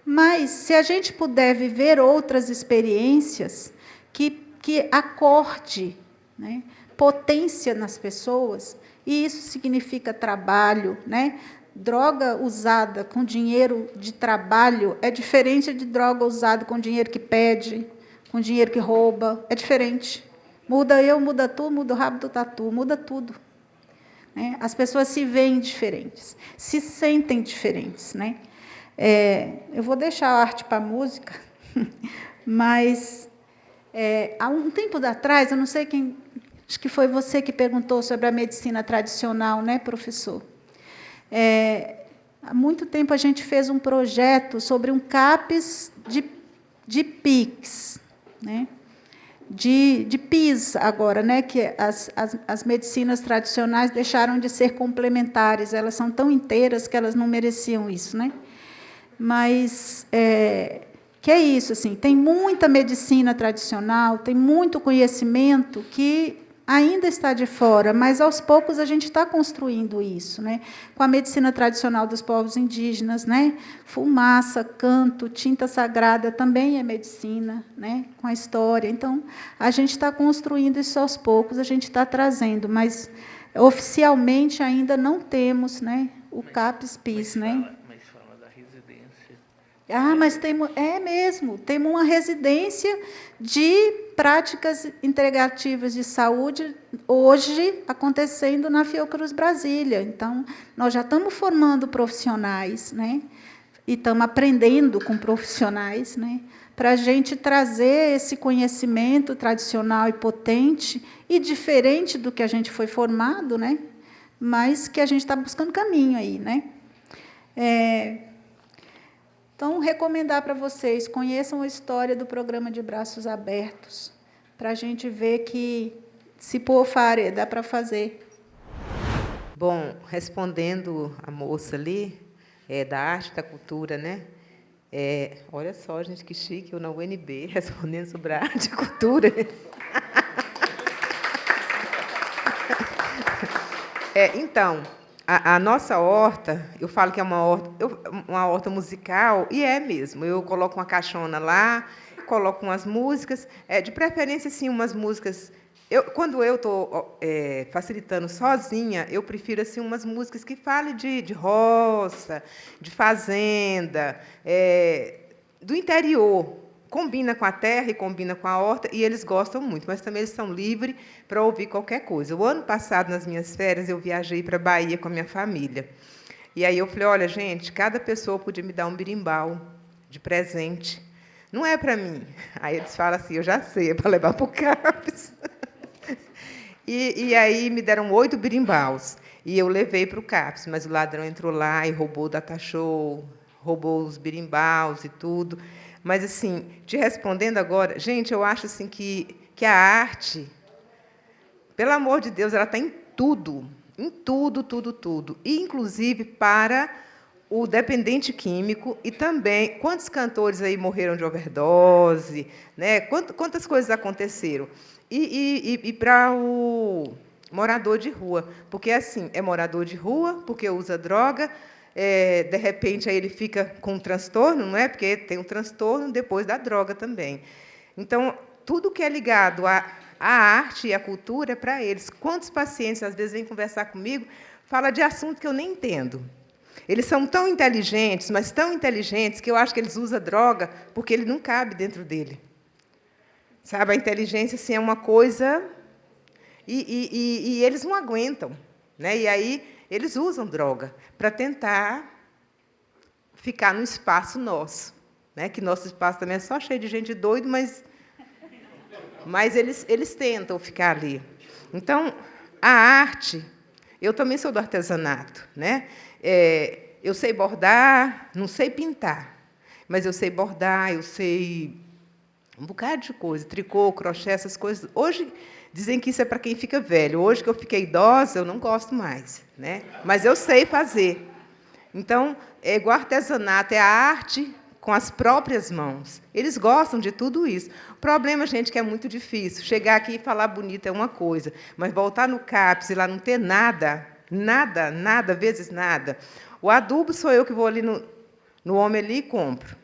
S2: Mas, se a gente puder viver outras experiências que acorde, né, potência nas pessoas, e isso significa trabalho, né? Droga usada com dinheiro de trabalho é diferente de droga usada com dinheiro que pede, com dinheiro que rouba, é diferente. Muda eu, muda tu, muda o rabo do tatu, muda tudo. Né? As pessoas se veem diferentes, se sentem diferentes, né? Eu vou deixar a arte para a música, mas há um tempo atrás, eu não sei quem, acho que foi você que perguntou sobre a medicina tradicional, né, professor? Há muito tempo a gente fez um projeto sobre um CAPS de PICs, né? De PIS agora, né? Que as medicinas tradicionais deixaram de ser complementares, elas são tão inteiras que elas não mereciam isso, né? Mas que é isso, assim, tem muita medicina tradicional, tem muito conhecimento que ainda está de fora, mas aos poucos a gente está construindo isso, né? Com a medicina tradicional dos povos indígenas, né? Fumaça, canto, tinta sagrada também é medicina, né? Com a história. Então, a gente está construindo isso aos poucos, a gente está trazendo, mas oficialmente ainda não temos, né? O CAPS-PIS, né? Mas temos, mesmo, temos uma residência de práticas integrativas de saúde, hoje, acontecendo na Fiocruz Brasília. Então, nós já estamos formando profissionais, né? E estamos aprendendo com profissionais, né? Para a gente trazer esse conhecimento tradicional e potente, e diferente do que a gente foi formado, né? Mas que a gente está buscando caminho aí, né? Então, recomendar para vocês, conheçam a história do programa de braços abertos, para a gente ver que, se può fare, dá para fazer.
S4: Bom, respondendo a moça ali, da arte, da cultura, né? Olha só, gente, que chique, eu na UNB, respondendo sobre a arte e cultura. Então, a nossa horta, eu falo que é uma horta musical, e é mesmo. Eu coloco uma caixona lá, coloco umas músicas, de preferência, assim, umas músicas... Quando eu estou facilitando sozinha, eu prefiro assim, umas músicas que falem de roça, de fazenda, do interior. Combina com a terra e combina com a horta, e eles gostam muito, mas também eles são livres para ouvir qualquer coisa. O ano passado, nas minhas férias, eu viajei para a Bahia com a minha família. E aí eu falei, olha, gente, cada pessoa podia me dar um berimbau de presente. Não é para mim. Aí eles falam assim, eu já sei, é para levar para o CAPS. E aí me deram 8 berimbaus. E eu levei para o CAPS, mas o ladrão entrou lá e roubou o data show, roubou os berimbaus e tudo. Mas, assim, te respondendo agora, gente, eu acho assim, que a arte, pelo amor de Deus, ela está em tudo, tudo. E, inclusive, para o dependente químico e também, quantos cantores aí morreram de overdose, né? Quantas coisas aconteceram. E para o morador de rua, porque, assim, é morador de rua, porque usa droga, de repente, aí ele fica com um transtorno, não é? Porque tem um transtorno depois da droga também. Então, tudo que é ligado a a arte e a cultura é para eles. Quantos pacientes, às vezes, vêm conversar comigo, falam de assunto que eu nem entendo. Eles são tão inteligentes, mas tão inteligentes, que eu acho que eles usam droga porque ele não cabe dentro dele. Sabe, a inteligência assim, é uma coisa... E eles não aguentam. Né? E aí eles usam droga para tentar ficar no espaço nosso. Né? Que nosso espaço também é só cheio de gente doida, mas eles tentam ficar ali. Então, a arte... Eu também sou do artesanato. Né? Eu sei bordar, não sei pintar, mas eu sei bordar, eu sei um bocado de coisa, tricô, crochê, essas coisas. Hoje, dizem que isso é para quem fica velho. Hoje, que eu fiquei idosa, eu não gosto mais. Né? Mas eu sei fazer. Então, é igual artesanato, é a arte com as próprias mãos. Eles gostam de tudo isso. O problema, gente, que é muito difícil. Chegar aqui e falar bonito é uma coisa, mas voltar no CAPES e lá não ter nada, nada, vezes nada. O adubo sou eu que vou ali no homem ali e compro.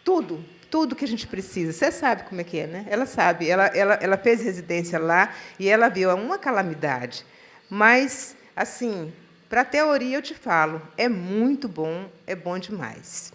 S4: Tudo que a gente precisa. Você sabe como é que é, né? Ela sabe. Ela fez residência lá e ela viu, é uma calamidade. Mas, assim, para a teoria, eu te falo, é muito bom, é bom demais.